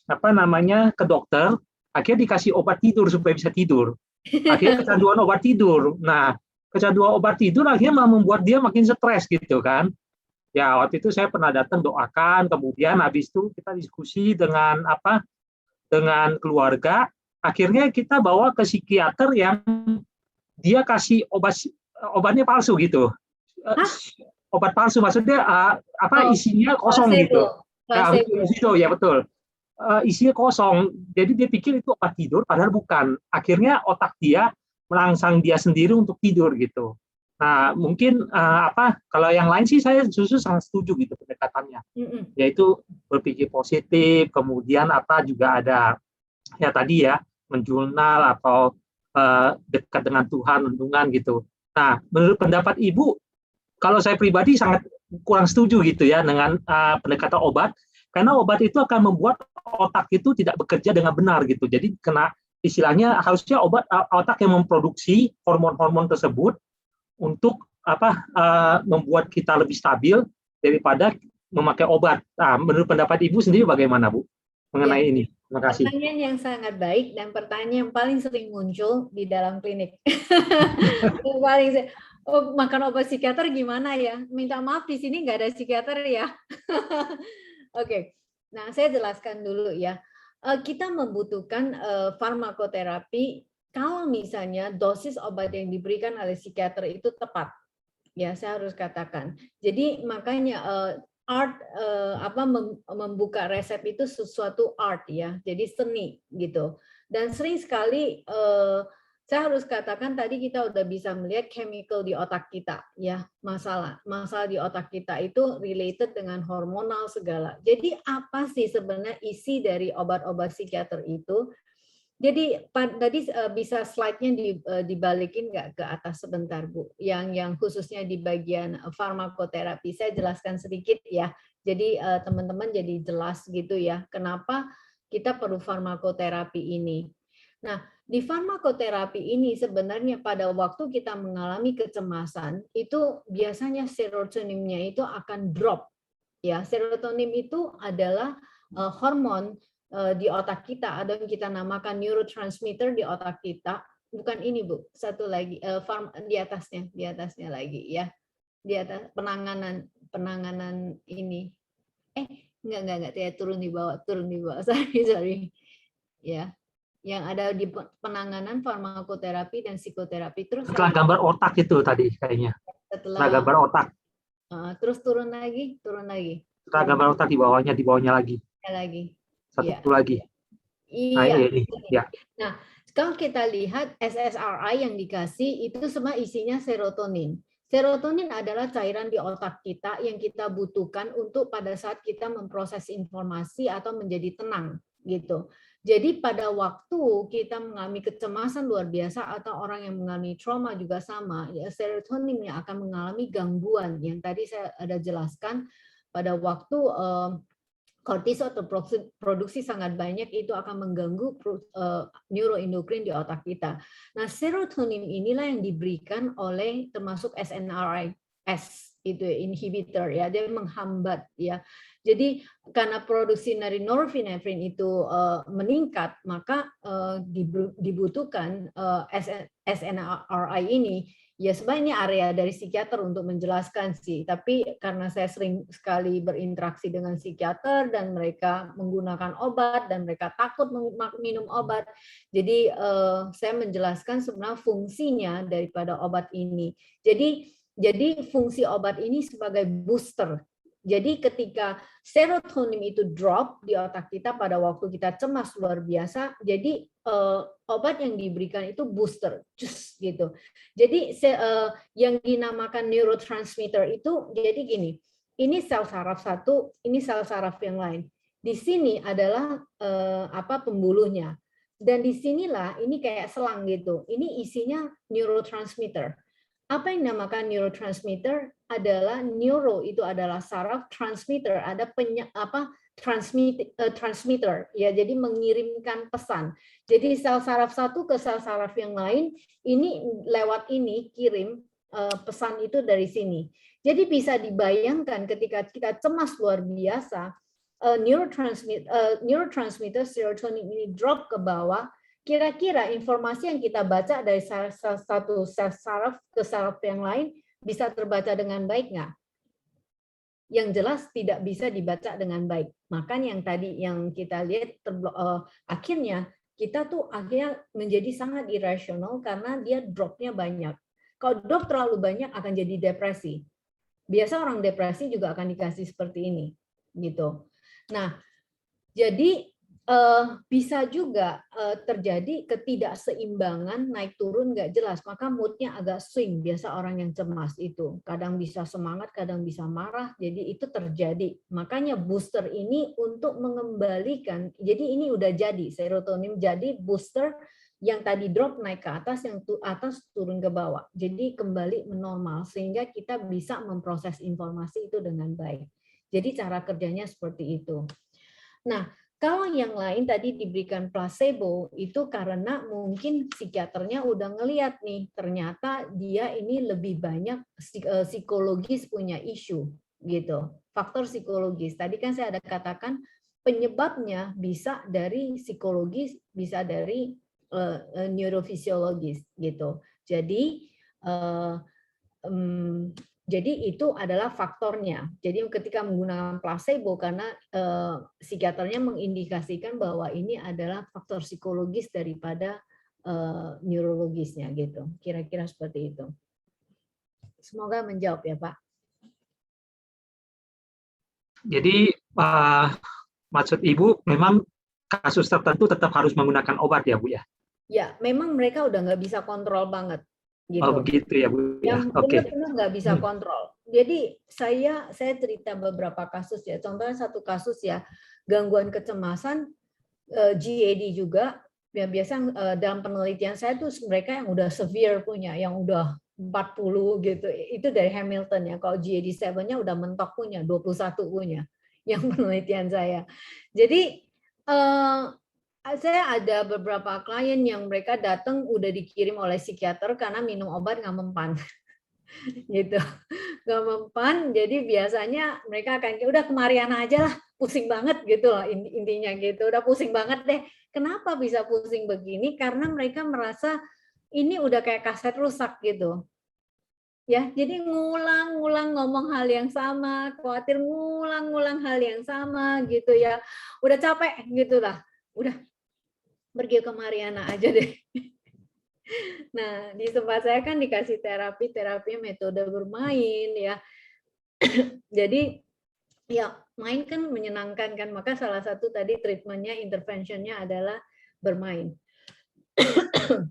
ke dokter, akhirnya dikasih obat tidur supaya bisa tidur, akhirnya kecanduan obat tidur. Nah, kecanduan obat tidur akhirnya membuat dia makin stres gitu kan. Ya, waktu itu saya pernah datang doakan, kemudian habis itu kita diskusi dengan dengan keluarga, akhirnya kita bawa ke psikiater yang dia kasih obatnya palsu gitu. Obat palsu maksudnya isinya kosong gitu. Itu ya betul. Isinya kosong. Jadi dia pikir itu obat tidur padahal bukan. Akhirnya otak dia merangsang dia sendiri untuk tidur gitu. Nah, mungkin kalau yang lain sih saya justru sangat setuju gitu pendekatannya. Yaitu berpikir positif, kemudian juga ada ya tadi ya menjurnal atau dekat dengan Tuhan, renungan gitu. Nah, menurut pendapat Ibu, kalau saya pribadi sangat kurang setuju gitu ya dengan pendekatan obat, karena obat itu akan membuat otak itu tidak bekerja dengan benar gitu. Jadi kena istilahnya harusnya otak yang memproduksi hormon-hormon tersebut untuk membuat kita lebih stabil daripada memakai obat. Nah, menurut pendapat Ibu sendiri bagaimana, Bu, mengenai ini? Terima kasih. Pertanyaan yang sangat baik dan pertanyaan yang paling sering muncul di dalam klinik. Makan obat psikiater gimana ya? Minta maaf di sini nggak ada psikiater ya. Oke, nah saya jelaskan dulu ya. Kita membutuhkan farmakoterapi kalau misalnya dosis obat yang diberikan oleh psikiater itu tepat. Ya, saya harus katakan. Jadi makanya art membuka resep itu sesuatu art ya, jadi seni gitu. Dan sering sekali saya harus katakan tadi kita udah bisa melihat chemical di otak kita ya, masalah di otak kita itu related dengan hormonal segala. Jadi apa sih sebenarnya isi dari obat-obat psikiater itu? Jadi tadi bisa slide-nya dibalikin nggak ke atas sebentar, Bu? Yang khususnya di bagian farmakoterapi, saya jelaskan sedikit ya. Jadi teman-teman jadi jelas gitu ya, kenapa kita perlu farmakoterapi ini. Nah, di farmakoterapi ini sebenarnya pada waktu kita mengalami kecemasan, itu biasanya serotoninnya itu akan drop. Ya, serotonin itu adalah hormon di otak kita, ada yang kita namakan neurotransmitter di otak kita. Bukan ini, Bu, satu lagi di atasnya lagi ya, di atas penanganan ini. Enggak, ya turun di bawah, sorry ya, yang ada di penanganan farmakoterapi dan psikoterapi. Terus setelah gambar otak itu tadi kayaknya, setelah gambar otak, terus turun lagi, setelah gambar otak di bawahnya lagi. Satu lagi. Iya. Ya. Nah, kalau kita lihat SSRI yang dikasih itu semua isinya serotonin. Serotonin adalah cairan di otak kita yang kita butuhkan untuk pada saat kita memproses informasi atau menjadi tenang gitu. Jadi pada waktu kita mengalami kecemasan luar biasa atau orang yang mengalami trauma juga sama, ya serotoninnya akan mengalami gangguan yang tadi saya ada jelaskan pada waktu kortisol terproduksi sangat banyak, itu akan mengganggu neuroendokrin di otak kita. Nah, serotonin inilah yang diberikan oleh termasuk SNRIs, itu inhibitor ya, dia menghambat ya. Jadi karena produksi dari norepinefrin itu meningkat, maka dibutuhkan SNRI ini. Ya sebenarnya ini area dari psikiater untuk menjelaskan sih, tapi karena saya sering sekali berinteraksi dengan psikiater dan mereka menggunakan obat dan mereka takut minum obat, jadi saya menjelaskan sebenarnya fungsinya daripada obat ini. Jadi fungsi obat ini sebagai booster. Jadi ketika serotonin itu drop di otak kita pada waktu kita cemas luar biasa, jadi obat yang diberikan itu booster, just gitu. Jadi yang dinamakan neurotransmitter itu, jadi gini, ini sel saraf satu, ini sel saraf yang lain. Di sini adalah pembuluhnya, dan disinilah ini kayak selang gitu. Ini isinya neurotransmitter. Apa yang dinamakan neurotransmitter adalah neuro itu adalah saraf, transmitter ada transmitter ya, jadi mengirimkan pesan. Jadi sel saraf satu ke sel saraf yang lain ini lewat ini kirim pesan itu dari sini. Jadi bisa dibayangkan ketika kita cemas luar biasa, neurotransmitter serotonin ini drop ke bawah. Kira-kira informasi yang kita baca dari satu sel saraf ke saraf yang lain bisa terbaca dengan baik nggak? Yang jelas tidak bisa dibaca dengan baik. Makanya yang tadi yang kita lihat akhirnya kita tuh akhirnya menjadi sangat irasional karena dia dropnya banyak. Kalau drop terlalu banyak akan jadi depresi. Biasa orang depresi juga akan dikasih seperti ini, gitu. Nah, jadi bisa juga terjadi ketidakseimbangan, naik turun nggak jelas, maka moodnya agak swing. Biasa orang yang cemas itu kadang bisa semangat, kadang bisa marah, jadi itu terjadi. Makanya booster ini untuk mengembalikan, jadi ini udah jadi serotonin jadi booster yang tadi drop naik ke atas, yang atas turun ke bawah, jadi kembali menormal sehingga kita bisa memproses informasi itu dengan baik. Jadi cara kerjanya seperti itu. Nah, kalau yang lain tadi diberikan placebo itu karena mungkin psikiaternya udah ngeliat nih ternyata dia ini lebih banyak psikologis punya isu gitu, faktor psikologis. Tadi kan saya ada katakan penyebabnya bisa dari psikologis, bisa dari neurofisiologis gitu. Jadi itu adalah faktornya. Jadi ketika menggunakan placebo karena psikiaternya mengindikasikan bahwa ini adalah faktor psikologis daripada neurologisnya gitu. Kira-kira seperti itu. Semoga menjawab ya Pak. Jadi maksud Ibu memang kasus tertentu tetap harus menggunakan obat ya Bu ya? Ya, memang mereka udah nggak bisa kontrol banget. Gitu. Oh begitu ya Bu ya. Yang Oke. benar-benar nggak bisa kontrol. Jadi saya cerita beberapa kasus ya. Contohnya satu kasus ya, gangguan kecemasan GAD juga. Ya biasa dalam penelitian saya tuh mereka yang udah severe punya, yang udah 40 gitu. Itu dari Hamilton ya. Kalau GAD-7-nya udah mentok punya, 21 punya. Yang penelitian saya. Jadi saya ada beberapa klien yang mereka datang udah dikirim oleh psikiater karena minum obat nggak mempan. Gitu. Nggak mempan, jadi biasanya mereka akan udah ke Mariana aja lah, pusing banget gitu loh intinya gitu. Udah pusing banget deh. Kenapa bisa pusing begini? Karena mereka merasa ini udah kayak kaset rusak gitu. Ya, jadi ngulang-ngulang ngomong hal yang sama, khawatir ngulang-ngulang hal yang sama gitu ya. Udah capek gitu lah. Udah pergi ke Mariana aja deh. Nah, di tempat saya kan dikasih terapi metode bermain ya. Jadi ya main kan menyenangkan kan, maka salah satu tadi treatmentnya, interventionnya adalah bermain.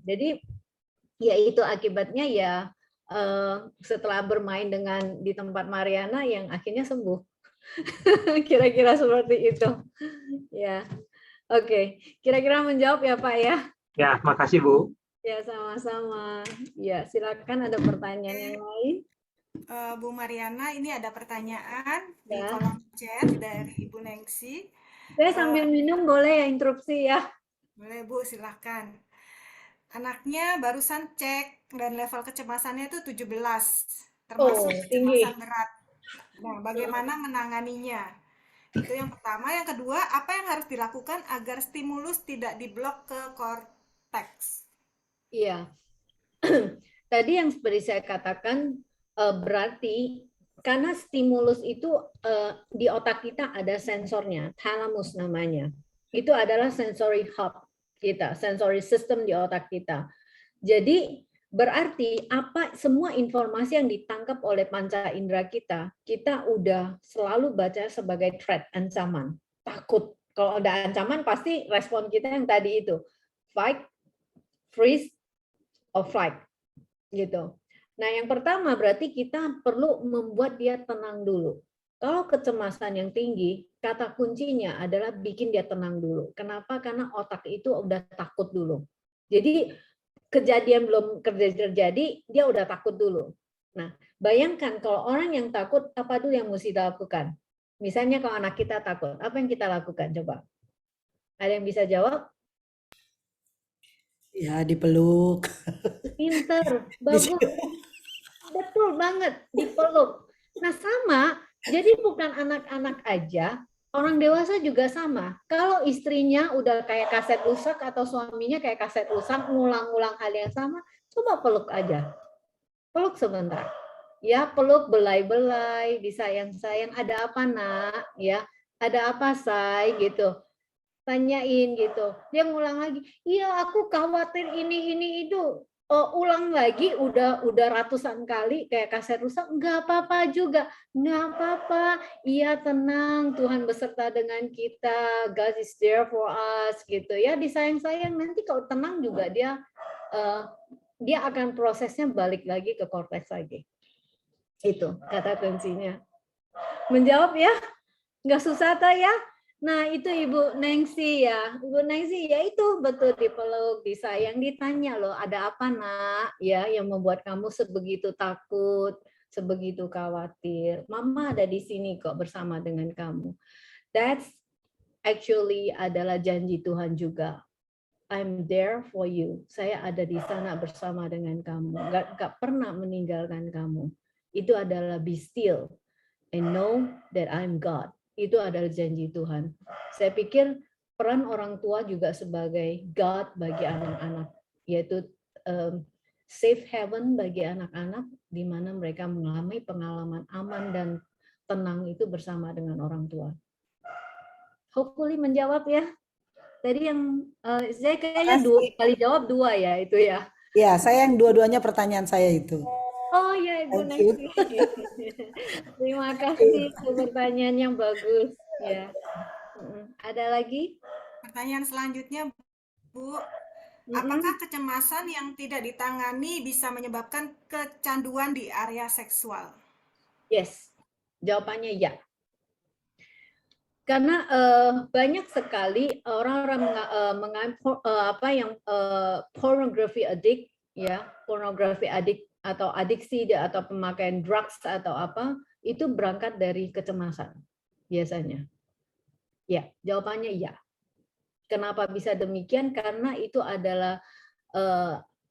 Jadi ya itu akibatnya ya setelah bermain dengan di tempat Mariana yang akhirnya sembuh. Kira-kira seperti itu. Ya. Oke, kira-kira menjawab ya Pak ya? Ya, makasih Bu. Ya sama-sama. Ya silakan ada pertanyaan yang lain. Bu Mariana, ini ada pertanyaan di Ya. kolom chat dari Ibu Nengsi. Saya sambil minum boleh ya interupsi ya. Boleh Bu, silahkan. Anaknya barusan cek dan level kecemasannya itu 17, termasuk Oh, kecemasan tinggi. berat. Nah, bagaimana menanganinya? Itu yang pertama. Yang kedua, apa yang harus dilakukan agar stimulus tidak diblok ke korteks? Iya. Tadi yang seperti saya katakan berarti karena stimulus itu di otak kita ada sensornya, thalamus namanya. Itu adalah sensory hub kita, sensory system di otak kita. Jadi berarti apa semua informasi yang ditangkap oleh panca indera kita udah selalu baca sebagai threat, ancaman, takut. Kalau ada ancaman pasti respon kita yang tadi itu, fight, freeze, or flight gitu. Nah, yang pertama berarti kita perlu membuat dia tenang dulu. Kalau kecemasan yang tinggi, kata kuncinya adalah bikin dia tenang dulu. Kenapa? Karena otak itu udah takut dulu. Jadi kejadian belum terjadi, dia udah takut dulu. Nah, bayangkan kalau orang yang takut, apa dulu yang mesti dilakukan? Misalnya kalau anak kita takut, apa yang kita lakukan? Coba. Ada yang bisa jawab? Ya, dipeluk. Pinter, bagus. Betul banget, dipeluk. Nah, sama, jadi bukan anak-anak aja, orang dewasa juga sama. Kalau istrinya udah kayak kaset rusak atau suaminya kayak kaset rusak, ngulang-ngulang hal yang sama, coba peluk aja. Peluk sebentar. Ya, peluk belai-belai, disayang-sayang, ada apa nak? Ya, ada apa say gitu. Tanyain gitu. Dia ngulang lagi, iya aku khawatir ini itu. Ulang lagi udah ratusan kali kayak kaset rusak, nggak apa-apa juga, nggak apa-apa, iya tenang, Tuhan beserta dengan kita, God is there for us gitu ya, disayang-sayang, nanti kalau tenang juga dia akan prosesnya balik lagi ke korteks lagi. Itu kata kuncinya. Menjawab ya, nggak susah tak ya? Nah, itu Ibu Nengsi ya. Ibu Nengsi ya itu betul dipeluk, disayang, ditanya loh, ada apa nak? Ya, yang membuat kamu sebegitu takut, sebegitu khawatir. Mama ada di sini kok bersama dengan kamu. That's actually adalah janji Tuhan juga. I'm there for you. Saya ada di sana bersama dengan kamu. Gak pernah meninggalkan kamu. Itu adalah be still and know that I'm God. Itu adalah janji Tuhan. Saya pikir peran orang tua juga sebagai God bagi anak-anak, yaitu safe haven bagi anak-anak, di mana mereka mengalami pengalaman aman dan tenang itu bersama dengan orang tua. Hopefully menjawab ya. Tadi yang saya kayaknya kali jawab 2 ya itu ya. Ya, saya yang dua-duanya pertanyaan saya itu. Oh ya Ibu Nengsi. Terima kasih pertanyaan yang bagus ya. Ada lagi? Pertanyaan selanjutnya, Bu, apakah kecemasan yang tidak ditangani bisa menyebabkan kecanduan di area seksual? Yes, jawabannya ya. Karena banyak sekali orang-orang pornography addict ya, pornography addict atau adiksi atau pemakaian drugs atau apa itu berangkat dari kecemasan biasanya. Ya, jawabannya ya. Kenapa bisa demikian? Karena itu adalah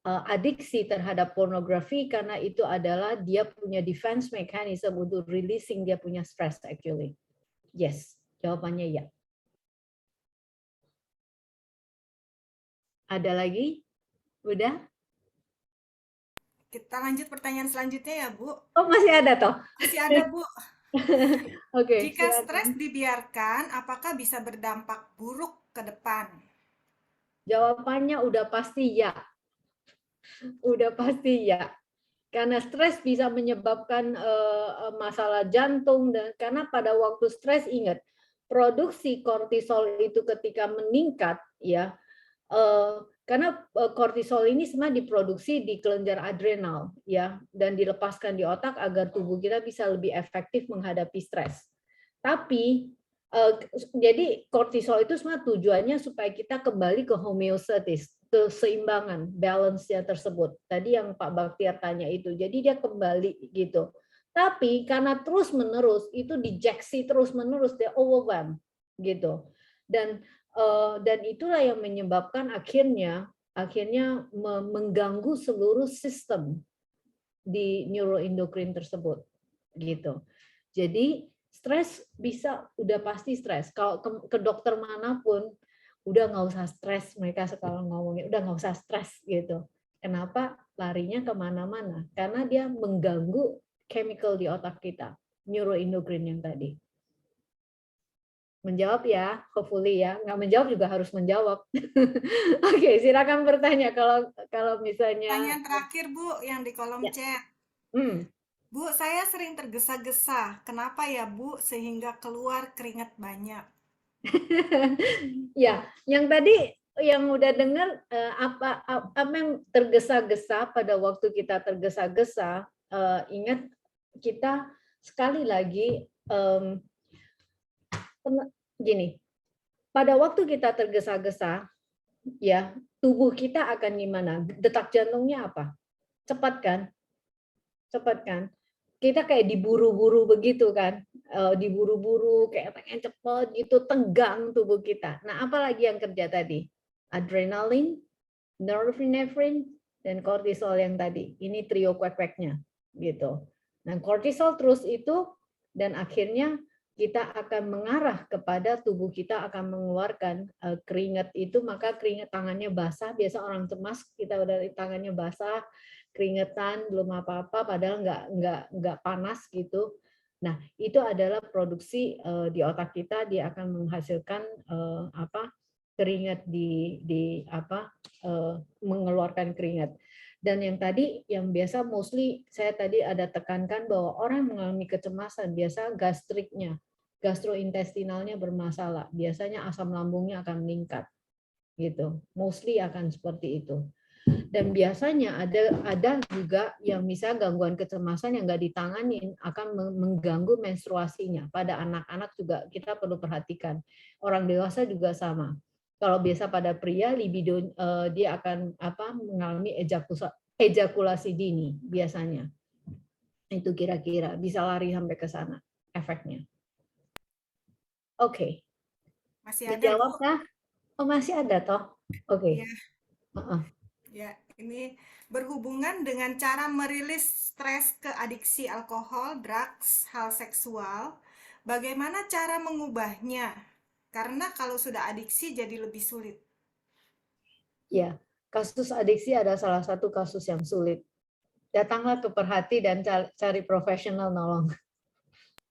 adiksi terhadap pornografi, karena itu adalah dia punya defense mechanism untuk releasing dia punya stress actually. Yes, jawabannya ya. Ada lagi? Udah? Kita lanjut pertanyaan selanjutnya ya, Bu. Oh, masih ada toh? Masih ada, Bu. Oke. Jika stres dibiarkan, apakah bisa berdampak buruk ke depan? Jawabannya udah pasti ya. Udah pasti ya. Karena stres bisa menyebabkan masalah jantung, dan karena pada waktu stres ingat produksi kortisol itu ketika meningkat ya, karena kortisol ini sebenarnya diproduksi di kelenjar adrenal ya, dan dilepaskan di otak agar tubuh kita bisa lebih efektif menghadapi stres. Tapi jadi kortisol itu sebenarnya tujuannya supaya kita kembali ke homeostatis, keseimbangan, balance-nya tersebut. Tadi yang Pak Baktiar tanya itu, jadi dia kembali gitu. Tapi karena terus-menerus itu dijeksi terus-menerus, dia overwhelmed gitu. Dan itulah yang menyebabkan akhirnya mengganggu seluruh sistem di neuroendokrin tersebut gitu. Jadi stres udah pasti stres. Kalau ke dokter manapun udah nggak usah stres, mereka sekarang ngomongin udah nggak usah stres gitu. Kenapa? Larinya kemana-mana karena dia mengganggu chemical di otak kita, neuroendokrin yang tadi. Menjawab ya, hopefully ya. Nggak menjawab juga harus menjawab. Oke, silakan bertanya kalau misalnya. Pertanyaan terakhir Bu yang di kolom Ya. chat. Hmm. Bu, saya sering tergesa-gesa. Kenapa ya Bu sehingga keluar keringat banyak? Ya, yang tadi yang udah dengar apa yang tergesa-gesa pada waktu kita tergesa-gesa, ingat kita sekali lagi gini, pada waktu kita tergesa-gesa, ya tubuh kita akan gimana? Detak jantungnya apa? Cepat kan? Cepat kan? Kita kayak diburu-buru begitu kan, diburu-buru kayak pengen cepet gitu, tegang tubuh kita. Nah, apalagi yang kerja tadi? Adrenalin, norepinefrin, dan kortisol yang tadi. Ini trio kuek-kueknya gitu. Nah, kortisol terus itu dan akhirnya kita akan mengarah kepada tubuh kita akan mengeluarkan keringat itu, maka keringat tangannya basah. Biasa orang cemas kita udah tangannya basah, keringetan, belum apa-apa, padahal nggak panas gitu. Nah, itu adalah produksi di otak kita, dia akan menghasilkan keringat mengeluarkan keringat. Dan yang tadi yang biasa mostly saya tadi ada tekankan bahwa orang mengalami kecemasan biasa gastrointestinalnya bermasalah. Biasanya asam lambungnya akan meningkat. Gitu. Mostly akan seperti itu. Dan biasanya ada juga yang misalnya gangguan kecemasan yang nggak ditanganin akan mengganggu menstruasinya. Pada anak-anak juga kita perlu perhatikan. Orang dewasa juga sama. Kalau biasa pada pria libido dia akan mengalami ejakulasi dini biasanya. Itu kira-kira bisa lari sampai ke sana efeknya. Oke. Masih ada Bu? Dijawabkah? Oh, masih ada toh. Oke. Iya. Ya, ini berhubungan dengan cara merilis stres ke adiksi alkohol, drugs, hal seksual. Bagaimana cara mengubahnya? Karena kalau sudah adiksi jadi lebih sulit. Ya, kasus adiksi adalah salah satu kasus yang sulit. Datanglah ke Perhati dan cari profesional nolong.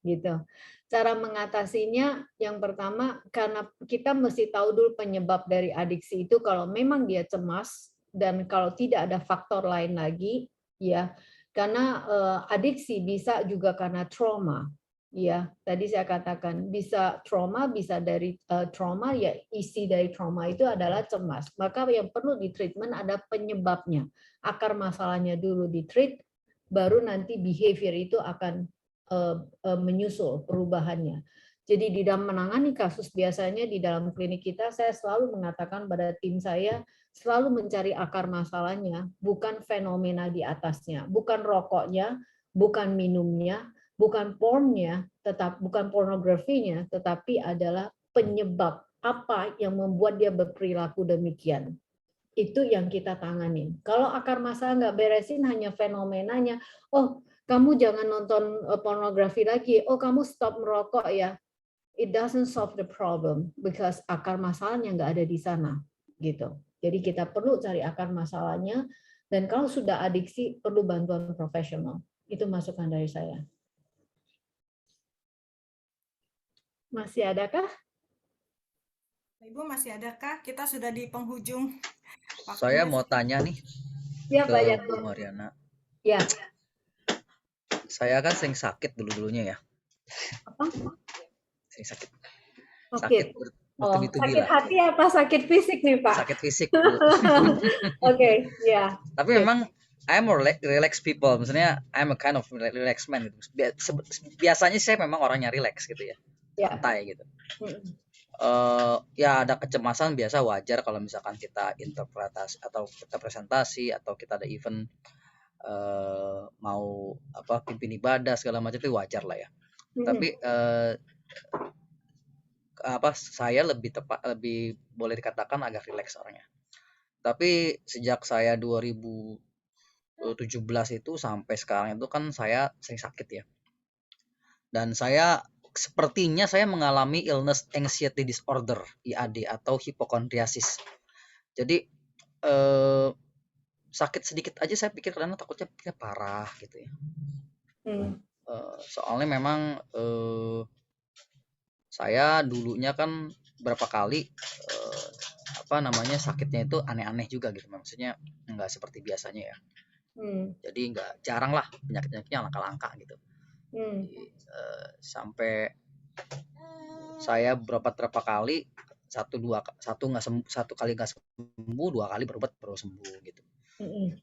Gitu. Cara mengatasinya yang pertama karena kita mesti tahu dulu penyebab dari adiksi itu kalau memang dia cemas dan kalau tidak ada faktor lain lagi ya. Karena adiksi bisa juga karena trauma. Ya, tadi saya katakan bisa trauma, bisa dari trauma ya isi dari trauma itu adalah cemas. Maka yang perlu di treatment ada penyebabnya. Akar masalahnya dulu di treat, baru nanti behavior itu akan menyusul perubahannya. Jadi di dalam menangani kasus biasanya di dalam klinik kita saya selalu mengatakan pada tim saya selalu mencari akar masalahnya, bukan fenomena di atasnya, bukan rokoknya, bukan minumnya, bukan pornnya, bukan pornografinya, tetapi adalah penyebab apa yang membuat dia berperilaku demikian. Itu yang kita tanganin. Kalau akar masalah nggak beresin hanya fenomenanya, oh kamu jangan nonton pornografi lagi, oh kamu stop merokok ya. It doesn't solve the problem because akar masalahnya nggak ada di sana, gitu. Jadi kita perlu cari akar masalahnya dan kalau sudah adiksi perlu bantuan profesional. Itu masukan dari saya. Masih adakah? Ibu masih adakah? Kita sudah di penghujung. Saya Waktunya mau tanya nih Ya, ke Pak Bu Yato. Mariana. Ya. Saya kan sering sakit dulu-dulunya ya. Apa? Sering sakit. Oke. Sakit Oh, bertubi-tubi sakit lah. hati apa sakit fisik nih, Pak? Sakit fisik, Bu. Oke, ya. Tapi memang I'm a relax people. Maksudnya I'm a kind of relax man gitu. Biasanya saya memang orangnya relax gitu ya. Ya. Santai gitu. Ya ada kecemasan biasa wajar kalau misalkan kita interpretasi atau kita presentasi atau kita ada event. mau apa pimpin ibadah segala macam itu wajar lah ya. Tapi apa saya lebih boleh dikatakan agak rileks orangnya. Tapi sejak saya 2017 itu sampai sekarang itu kan saya sering sakit ya. Dan sepertinya saya mengalami illness anxiety disorder (IAD) atau hipokondriasis. Jadi sakit sedikit aja saya pikir karena takutnya parah gitu ya. Soalnya memang saya dulunya kan berapa kali apa namanya sakitnya itu aneh-aneh juga gitu, maksudnya nggak seperti biasanya ya. Jadi nggak jarang lah penyakit-penyakitnya langka-langka gitu. Jadi, sampai saya berapa kali satu kali nggak sembuh, 2 kali berobat baru sembuh gitu.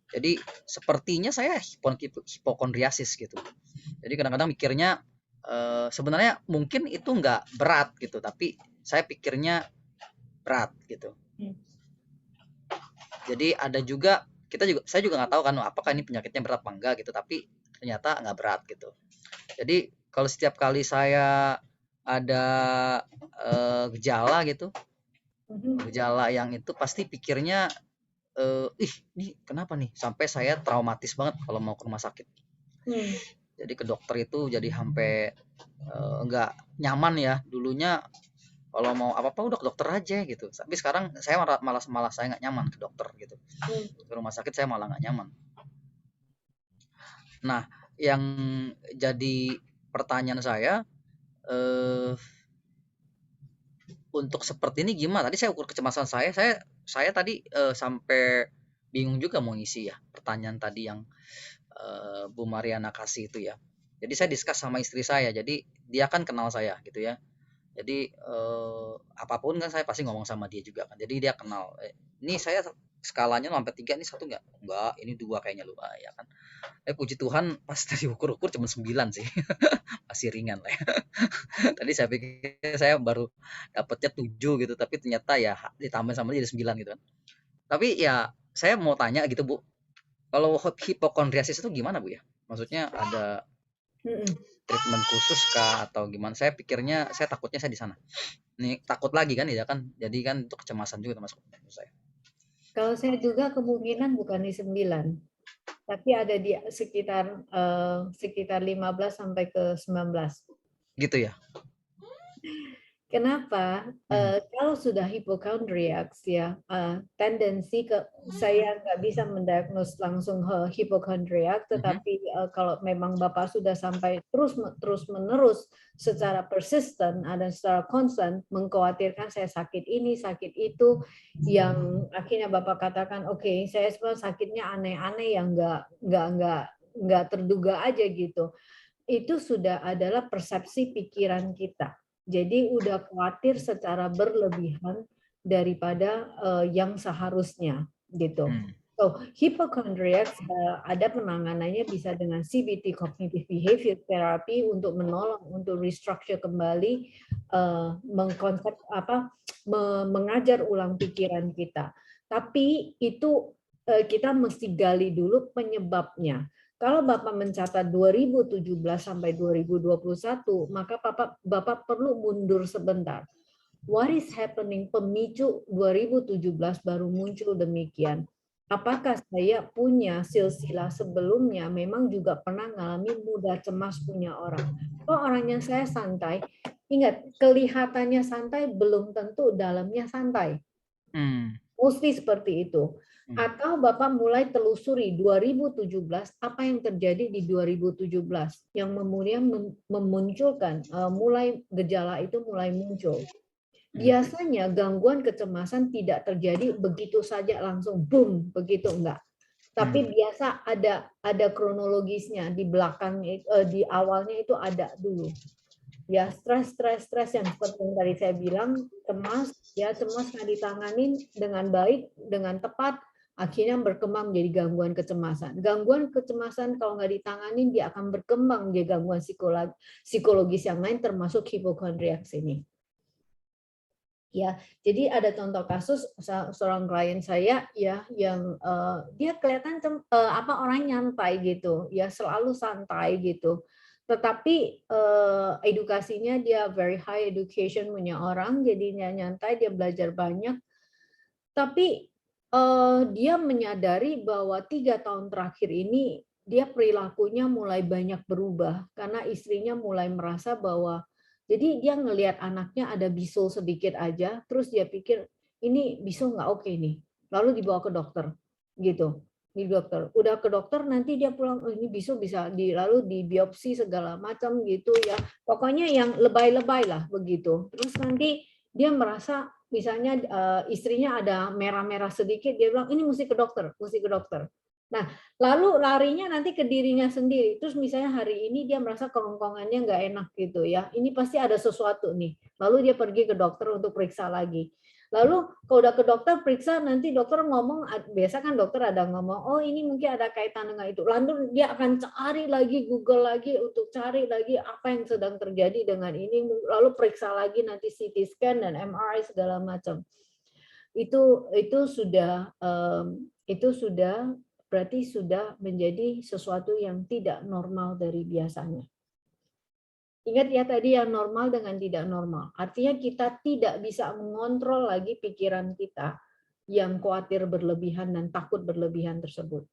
Jadi sepertinya saya hipokondriasis gitu. Jadi kadang-kadang mikirnya sebenarnya mungkin itu nggak berat gitu, tapi saya pikirnya berat gitu. Jadi ada juga saya juga nggak tahu kan apakah ini penyakitnya berat apa enggak gitu, tapi ternyata nggak berat gitu. Jadi kalau setiap kali saya ada gejala gitu, gejala yang itu pasti pikirnya ini kenapa nih sampai saya traumatis banget kalau mau ke rumah sakit. Jadi ke dokter itu jadi sampai nggak nyaman ya. Dulunya kalau mau apa-apa udah ke dokter aja gitu. Tapi sekarang saya malah saya nggak nyaman ke dokter gitu. Ke rumah sakit saya malah nggak nyaman. Nah, yang jadi pertanyaan saya untuk seperti ini gimana? Tadi saya ukur kecemasan saya tadi sampai bingung juga mau ngisi ya pertanyaan tadi yang Bu Mariana kasih itu ya. Jadi saya discuss sama istri saya. Jadi dia kan kenal saya gitu ya. Jadi apapun kan saya pasti ngomong sama dia juga kan. Jadi dia kenal. Ini saya skalanya sampai 3 ini 1 enggak? Enggak, ini 2 kayaknya lu. Ya kan. Puji Tuhan pas tadi ukur-ukur cuma 9 sih. Masih ringan lah ya. Tadi saya pikir saya baru dapatnya 7 gitu, tapi ternyata ya ditambah sama dia jadi 9 gitu kan. Tapi ya saya mau tanya gitu Bu. Kalau hipokondriasis itu gimana Bu ya? Maksudnya ada treatment khusus kah atau gimana? Saya takutnya saya di sana. Nih takut lagi kan ya kan. Jadi kan itu kecemasan juga termasuk menurut saya. Kalau saya juga kemungkinan bukan di 9, tapi ada di sekitar 15 sampai ke 19. Gitu ya. Kenapa? Kalau sudah hipokondriak ya, tendensi saya nggak bisa mendiagnos langsung hipokondriak, tetapi kalau memang Bapak sudah sampai terus menerus secara persisten dan secara konstan mengkhawatirkan saya sakit ini, sakit itu, yang akhirnya Bapak katakan, oke, saya sebenarnya sakitnya aneh-aneh yang nggak terduga aja gitu. Itu sudah adalah persepsi pikiran kita. Jadi udah khawatir secara berlebihan daripada yang seharusnya gitu. So, hipokondriak ada penanganannya bisa dengan CBT (Cognitive Behavior Therapy) untuk menolong untuk restructure kembali mengkonsep mengajar ulang pikiran kita. Tapi itu kita mesti gali dulu penyebabnya. Kalau Bapak mencatat 2017 sampai 2021, maka Bapak perlu mundur sebentar. What is happening? Pemicu 2017 baru muncul demikian. Apakah saya punya silsilah sebelumnya memang juga pernah mengalami mudah cemas punya orang? Kalau orangnya saya santai, ingat kelihatannya santai belum tentu dalamnya santai. Mesti seperti itu. Atau Bapak mulai telusuri 2017 apa yang terjadi di 2017 yang kemudian memunculkan mulai gejala itu mulai muncul. Biasanya gangguan kecemasan tidak terjadi begitu saja langsung boom begitu enggak. Tapi biasa ada kronologisnya di belakang di awalnya itu ada dulu. Ya stres yang seperti yang tadi saya bilang, cemas nggak ditanganin dengan baik, dengan tepat, akhirnya berkembang menjadi gangguan kecemasan. Gangguan kecemasan kalau nggak ditanganin dia akan berkembang menjadi gangguan psikologis yang lain termasuk hipokondriak ini. Ya, jadi ada contoh kasus seorang klien saya ya yang dia kelihatan orang nyantai gitu, ya selalu santai gitu. Tetapi edukasinya dia very high education punya orang, jadinya nyantai, dia belajar banyak. Tapi dia menyadari bahwa 3 tahun terakhir ini dia perilakunya mulai banyak berubah karena istrinya mulai merasa bahwa jadi dia ngelihat anaknya ada bisul sedikit aja, terus dia pikir ini bisul nggak oke nih, lalu dibawa ke dokter gitu, di dokter. Udah ke dokter nanti dia pulang, oh ini bisul bisa lalu di biopsi segala macam gitu ya. Pokoknya yang lebay-lebay lah begitu. Terus nanti dia merasa misalnya istrinya ada merah-merah sedikit, dia bilang ini mesti ke dokter, mesti ke dokter. Nah, lalu larinya nanti ke dirinya sendiri. Terus misalnya hari ini dia merasa kerongkongannya nggak enak gitu ya. Ini pasti ada sesuatu nih. Lalu dia pergi ke dokter untuk periksa lagi. Lalu kalau udah ke dokter periksa, nanti dokter ngomong, biasa kan dokter ada ngomong, oh ini mungkin ada kaitan dengan itu. Lalu dia akan cari lagi, Google lagi untuk cari lagi apa yang sedang terjadi dengan ini. Lalu periksa lagi nanti CT scan dan MRI segala macam. Itu sudah berarti sudah menjadi sesuatu yang tidak normal dari biasanya. Ingat ya tadi yang normal dengan tidak normal. Artinya kita tidak bisa mengontrol lagi pikiran kita yang khawatir berlebihan dan takut berlebihan tersebut.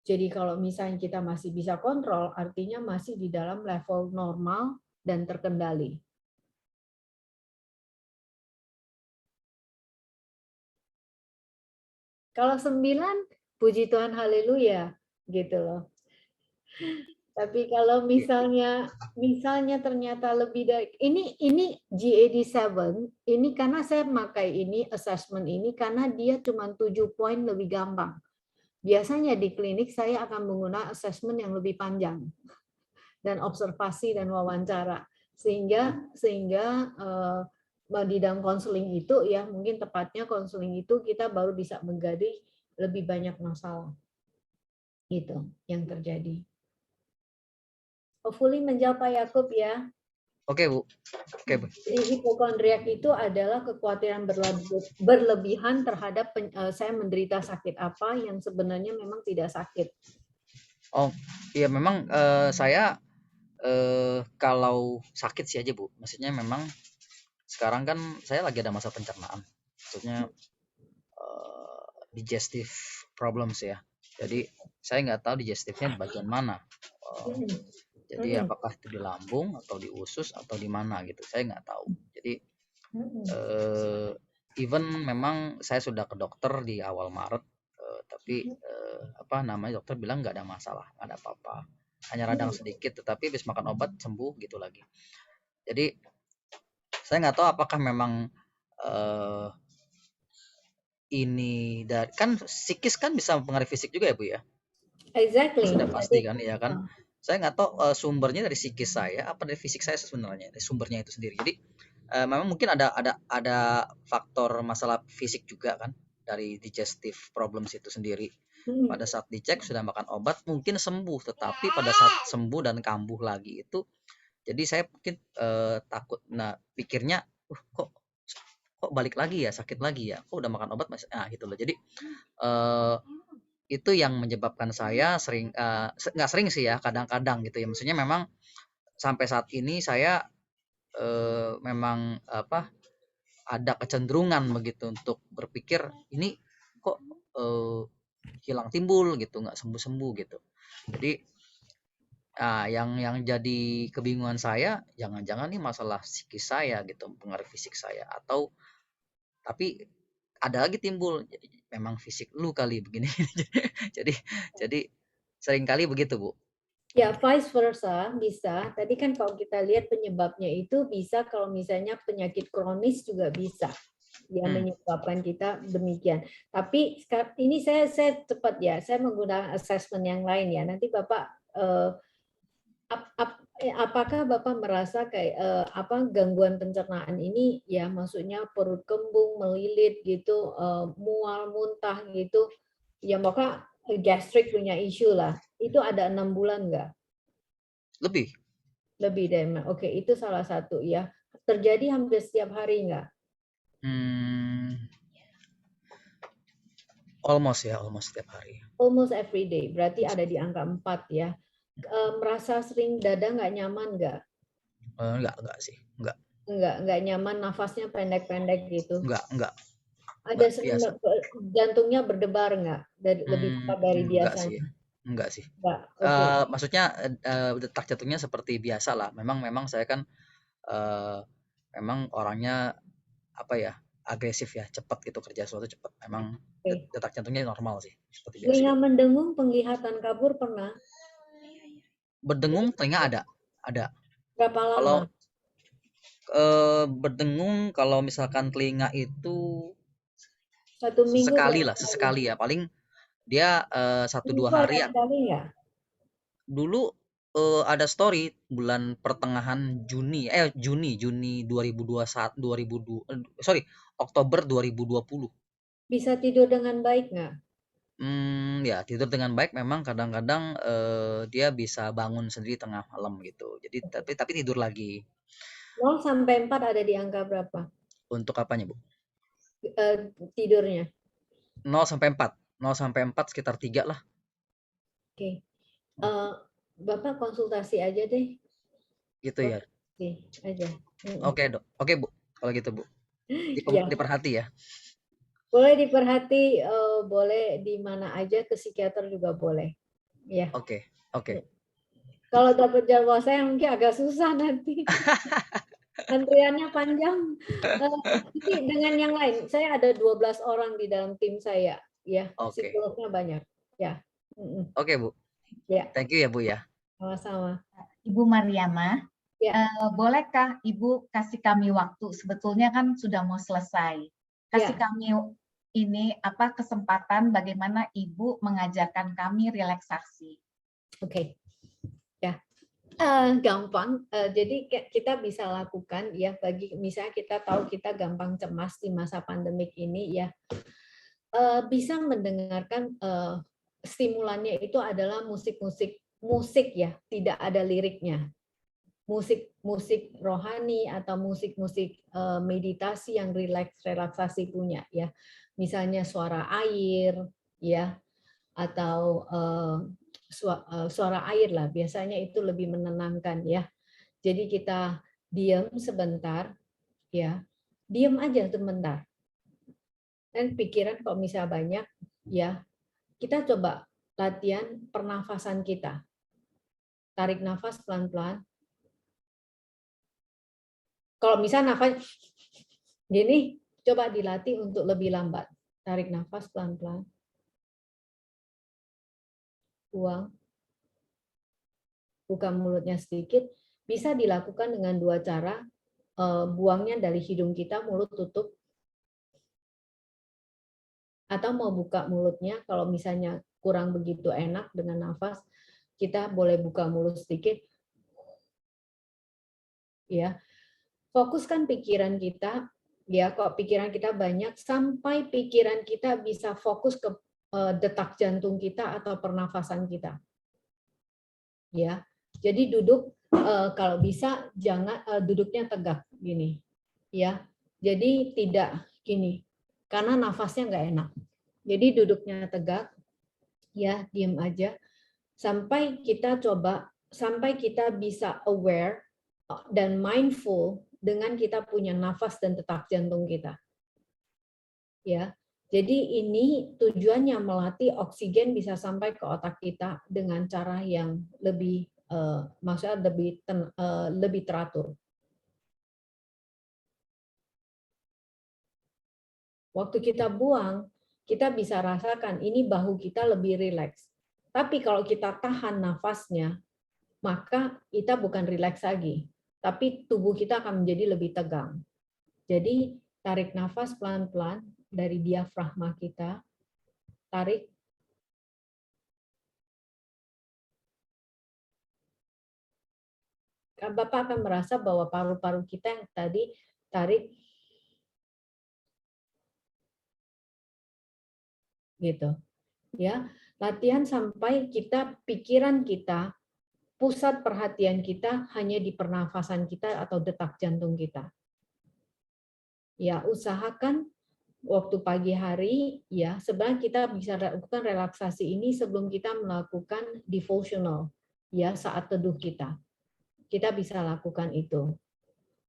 Jadi kalau misalnya kita masih bisa kontrol, artinya masih di dalam level normal dan terkendali. Kalau 9, puji Tuhan haleluya, gitu loh. Tapi kalau misalnya ternyata lebih dari ini GAD-7, ini karena saya pakai ini assessment ini karena dia cuma 7 poin lebih gampang. Biasanya di klinik saya akan menggunakan assessment yang lebih panjang dan observasi dan wawancara sehingga di dalam konseling itu ya mungkin tepatnya konseling itu kita baru bisa menggali lebih banyak masalah itu yang terjadi. Hopefully menjawab Pak Yakub ya. Oke, Bu. Oke, Bu. Jadi hipokondriak itu adalah kekhawatiran berlebihan terhadap saya menderita sakit apa yang sebenarnya memang tidak sakit. Oh, iya memang saya kalau sakit sih aja, Bu. Maksudnya memang sekarang kan saya lagi ada masa pencernaan. Maksudnya digestive problems ya. Jadi saya nggak tahu digestifnya di bagian mana. Jadi apakah itu di lambung atau di usus atau di mana gitu, saya nggak tahu. Jadi even memang saya sudah ke dokter di awal Maret, tapi dokter bilang nggak ada masalah, nggak ada apa-apa, hanya radang sedikit, tetapi habis makan obat sembuh gitu lagi. Jadi saya nggak tahu apakah memang ini dari kan psikis kan bisa mempengaruhi fisik juga ya Bu ya? Exactly. Sudah pasti kan, ya kan? Saya nggak tahu sumbernya dari psikis saya apa dari fisik saya sebenarnya, dari sumbernya itu sendiri. Jadi memang mungkin ada faktor masalah fisik juga kan dari digestive problems itu sendiri. Pada saat dicek sudah makan obat mungkin sembuh, tetapi pada saat sembuh dan kambuh lagi itu, jadi saya mungkin takut. Nah pikirnya, kok balik lagi ya, sakit lagi ya, kok udah makan obat masih, gitu loh. Jadi itu yang menyebabkan saya sering nggak sering sih ya, kadang-kadang gitu ya. Maksudnya memang sampai saat ini saya memang ada kecenderungan begitu untuk berpikir ini kok hilang timbul gitu, nggak sembuh-sembuh gitu. Jadi yang jadi kebingungan saya, jangan-jangan nih masalah psikis saya gitu, mempengaruhi fisik saya, atau tapi ada lagi timbul memang fisik lu kali begini. jadi seringkali begitu Bu. Ya, vice versa bisa. Tadi kan kalau kita lihat penyebabnya itu bisa kalau misalnya penyakit kronis juga bisa ya menyebabkan kita demikian. Tapi ini saya cepat ya, saya menggunakan assessment yang lain ya. Nanti Bapak apakah Bapak merasa kayak gangguan pencernaan ini ya, maksudnya perut kembung, melilit gitu, mual, muntah gitu. Ya maka gastric punya isu lah. Itu ada 6 bulan nggak? Lebih Lebih dari, oke, itu salah satu ya. Terjadi hampir setiap hari nggak? Hmm, almost setiap hari. Almost every day, berarti ada di angka 4 ya. Merasa sering dada nggak nyaman nggak? Enggak sih, enggak, Nggak nyaman, nafasnya pendek-pendek gitu. enggak, Ada sering biasa. jantungnya berdebar nggak? Lebih cepat dari Enggak sih, biasanya? enggak sih. Nggak, oke. Maksudnya detak jantungnya seperti biasa lah. Memang saya kan eh, memang orangnya apa ya, agresif ya, cepat gitu kerja sesuatu cepat. Memang Oke. detak jantungnya normal sih, seperti biasa. Telinga mendengung, penglihatan kabur pernah? Berdengung telinga ada. Berapa Kalau lama? berdengung kalau misalkan telinga itu 1 minggu berapa kali? sesekali ya. Paling dia 1-2 Seminggu ada hari. sekali nggak? Dulu ada story bulan pertengahan Juni 2021 sorry, Oktober 2020. Bisa tidur dengan baik nggak? Ya tidur dengan baik, memang kadang-kadang dia bisa bangun sendiri tengah malam gitu. Jadi tapi tidur lagi. 0 sampai 4 ada di angka berapa? Untuk apanya, Bu? Tidurnya. 0 sampai 4. 0 sampai 4 sekitar 3 lah. Oke. Bapak konsultasi aja deh. Gitu ya. Oke, aja. Oke, Dok. Oke, Bu. Kalau gitu, Bu. Ya, Diperhati ya. boleh diperhati, boleh di mana aja, ke psikiater juga boleh. Ya. Oke. Kalau dapat jadwal saya mungkin agak susah nanti. Antriannya panjang. Tapi dengan yang lain, saya ada 12 orang di dalam tim saya, ya. Oke. Psikolognya banyak, ya. Oke, Bu. Ya, Thank you ya, Bu ya. sama-sama. Ibu Mariana, Ya. bolehkah Ibu kasih kami waktu? Sebetulnya kan sudah mau selesai. Kasih Ya. kami ini kesempatan bagaimana Ibu mengajarkan kami relaksasi. Oke. Ya. Gampang. Jadi kita bisa lakukan ya, bagi misalnya kita tahu kita gampang cemas di masa pandemik ini ya. Bisa mendengarkan stimulannya itu adalah musik ya, tidak ada liriknya. Musik rohani atau musik meditasi yang relaksasi punya ya. Misalnya suara air ya, atau suara air lah, biasanya itu lebih menenangkan ya. Jadi kita diam sebentar ya. Diam aja sebentar. Dan pikiran kalau misalnya banyak ya, kita coba latihan pernafasan kita. Tarik nafas pelan-pelan. Kalau misalnya nafas gini, coba dilatih untuk lebih lambat. Tarik nafas pelan-pelan. Buang. Buka mulutnya sedikit. Bisa dilakukan dengan 2 cara. Buangnya dari hidung kita, mulut tutup. Atau mau buka mulutnya, kalau misalnya kurang begitu enak dengan nafas, kita boleh buka mulut sedikit. Ya. Fokuskan pikiran kita, ya, kok pikiran kita banyak, sampai pikiran kita bisa fokus ke detak jantung kita atau pernafasan kita. Ya. Jadi duduk, kalau bisa jangan duduknya tegak gini. Ya. Jadi tidak gini. Karena nafasnya nggak enak. Jadi duduknya tegak, ya, diam aja. Sampai kita bisa aware dan mindful dengan kita punya nafas dan detak jantung kita. Ya. Jadi ini tujuannya melatih oksigen bisa sampai ke otak kita dengan cara yang lebih maksudnya lebih teratur. Waktu kita buang, kita bisa rasakan ini bahu kita lebih rileks. Tapi kalau kita tahan nafasnya, maka kita bukan rileks lagi, tapi tubuh kita akan menjadi lebih tegang. Jadi tarik nafas pelan-pelan dari diafragma kita, tarik. Bapak akan merasa bahwa paru-paru kita yang tadi tarik, gitu. Ya, latihan sampai pikiran kita, pusat perhatian kita hanya di pernafasan kita atau detak jantung kita. ya usahakan waktu pagi hari ya sebenarnya kita bisa lakukan relaksasi ini sebelum kita melakukan devotional ya saat teduh kita bisa lakukan itu.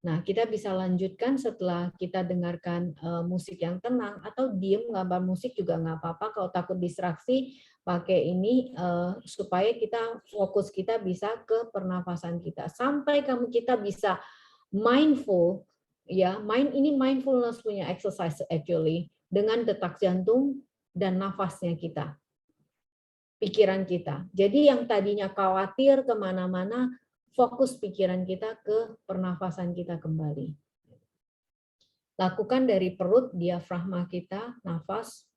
Nah, kita bisa lanjutkan setelah kita dengarkan musik yang tenang atau diem gambar musik juga nggak apa-apa. Kalau takut distraksi, pakai ini supaya kita fokus kita bisa ke pernafasan kita. Sampai kita bisa mindful, ya, ini mindfulness punya exercise actually dengan detak jantung dan nafasnya kita, pikiran kita. Jadi yang tadinya khawatir kemana-mana, fokus pikiran kita ke pernafasan kita kembali. Lakukan dari perut, diafragma kita, nafas.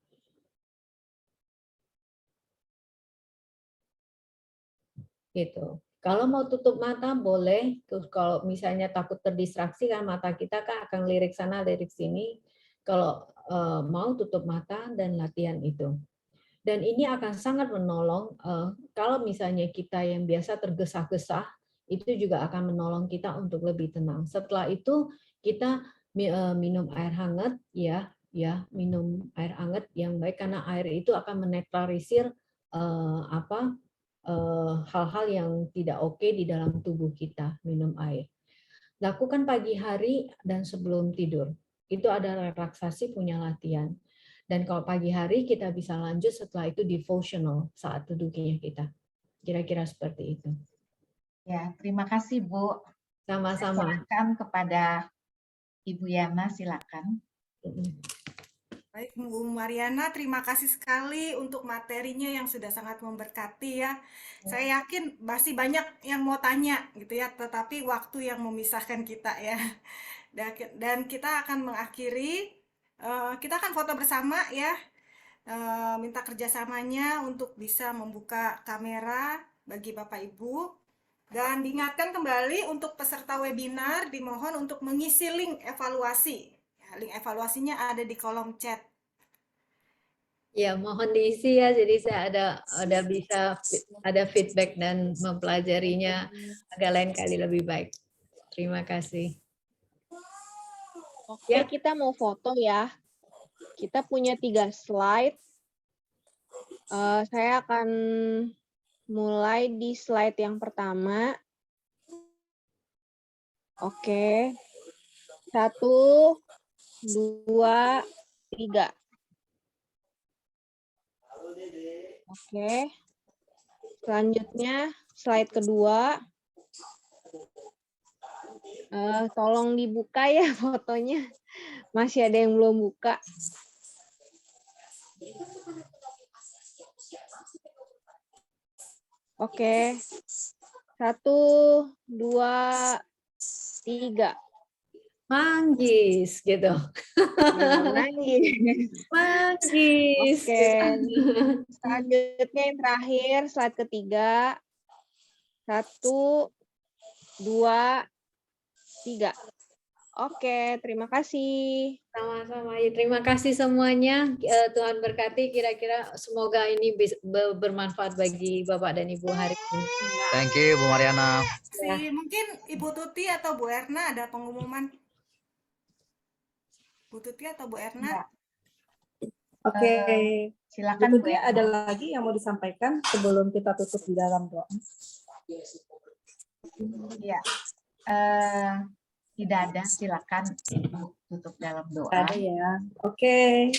Gitu. Kalau mau tutup mata boleh, kalau misalnya takut terdistraksi kan mata kita kan akan lirik sana, lirik sini. Kalau mau tutup mata dan latihan itu. Dan ini akan sangat menolong kalau misalnya kita yang biasa tergesa-gesa, itu juga akan menolong kita untuk lebih tenang. Setelah itu kita minum air hangat ya, minum air hangat yang baik karena air itu akan menetralisir hal-hal yang tidak oke di dalam tubuh kita. Minum air. Lakukan pagi hari dan sebelum tidur. Itu ada relaksasi punya latihan. Dan kalau pagi hari kita bisa lanjut setelah itu devotional saat duduknya kita. Kira-kira seperti itu. Ya, terima kasih Bu. Sama-sama. Silakan kepada Ibu Yana, silakan. Baik, Bu Mariana, terima kasih sekali untuk materinya yang sudah sangat memberkati ya. Saya yakin masih banyak yang mau tanya gitu ya, tetapi waktu yang memisahkan kita ya. Dan kita akan mengakhiri, kita akan foto bersama ya. Minta kerjasamanya untuk bisa membuka kamera bagi Bapak Ibu. Dan diingatkan kembali untuk peserta webinar dimohon untuk mengisi link evaluasi. Ya, link evaluasinya ada di kolom chat. Ya, mohon diisi ya. Jadi saya ada feedback dan mempelajarinya agak lain kali lebih baik. Terima kasih. Oke, Ya. kita mau foto ya. Kita punya 3 slide. Saya akan mulai di slide yang pertama. Oke. 1, 2, 3. Oke. Selanjutnya slide kedua. Tolong dibuka ya fotonya. Masih ada yang belum buka. Oke. 1, 2, 3. Manggis gitu. Nangis. Manggis. Oke. Selanjutnya yang terakhir, slide ketiga. 1, 2, 3. Oke, terima kasih. Sama-sama. Ya, terima kasih semuanya. Tuhan berkati. Kira-kira semoga ini bermanfaat bagi Bapak dan Ibu hari ini. Thank you Bu Mariana. Mungkin Ibu Tuti atau Bu Erna ada pengumuman. Bu Tuti atau Bu Erna? Ya. Oke. Silakan Bu Berikutnya Erna. ada lagi yang mau disampaikan sebelum kita tutup di dalam doa. Ya. Tidak ada, silakan Bu tutup dalam doa. Ada ya. Oke.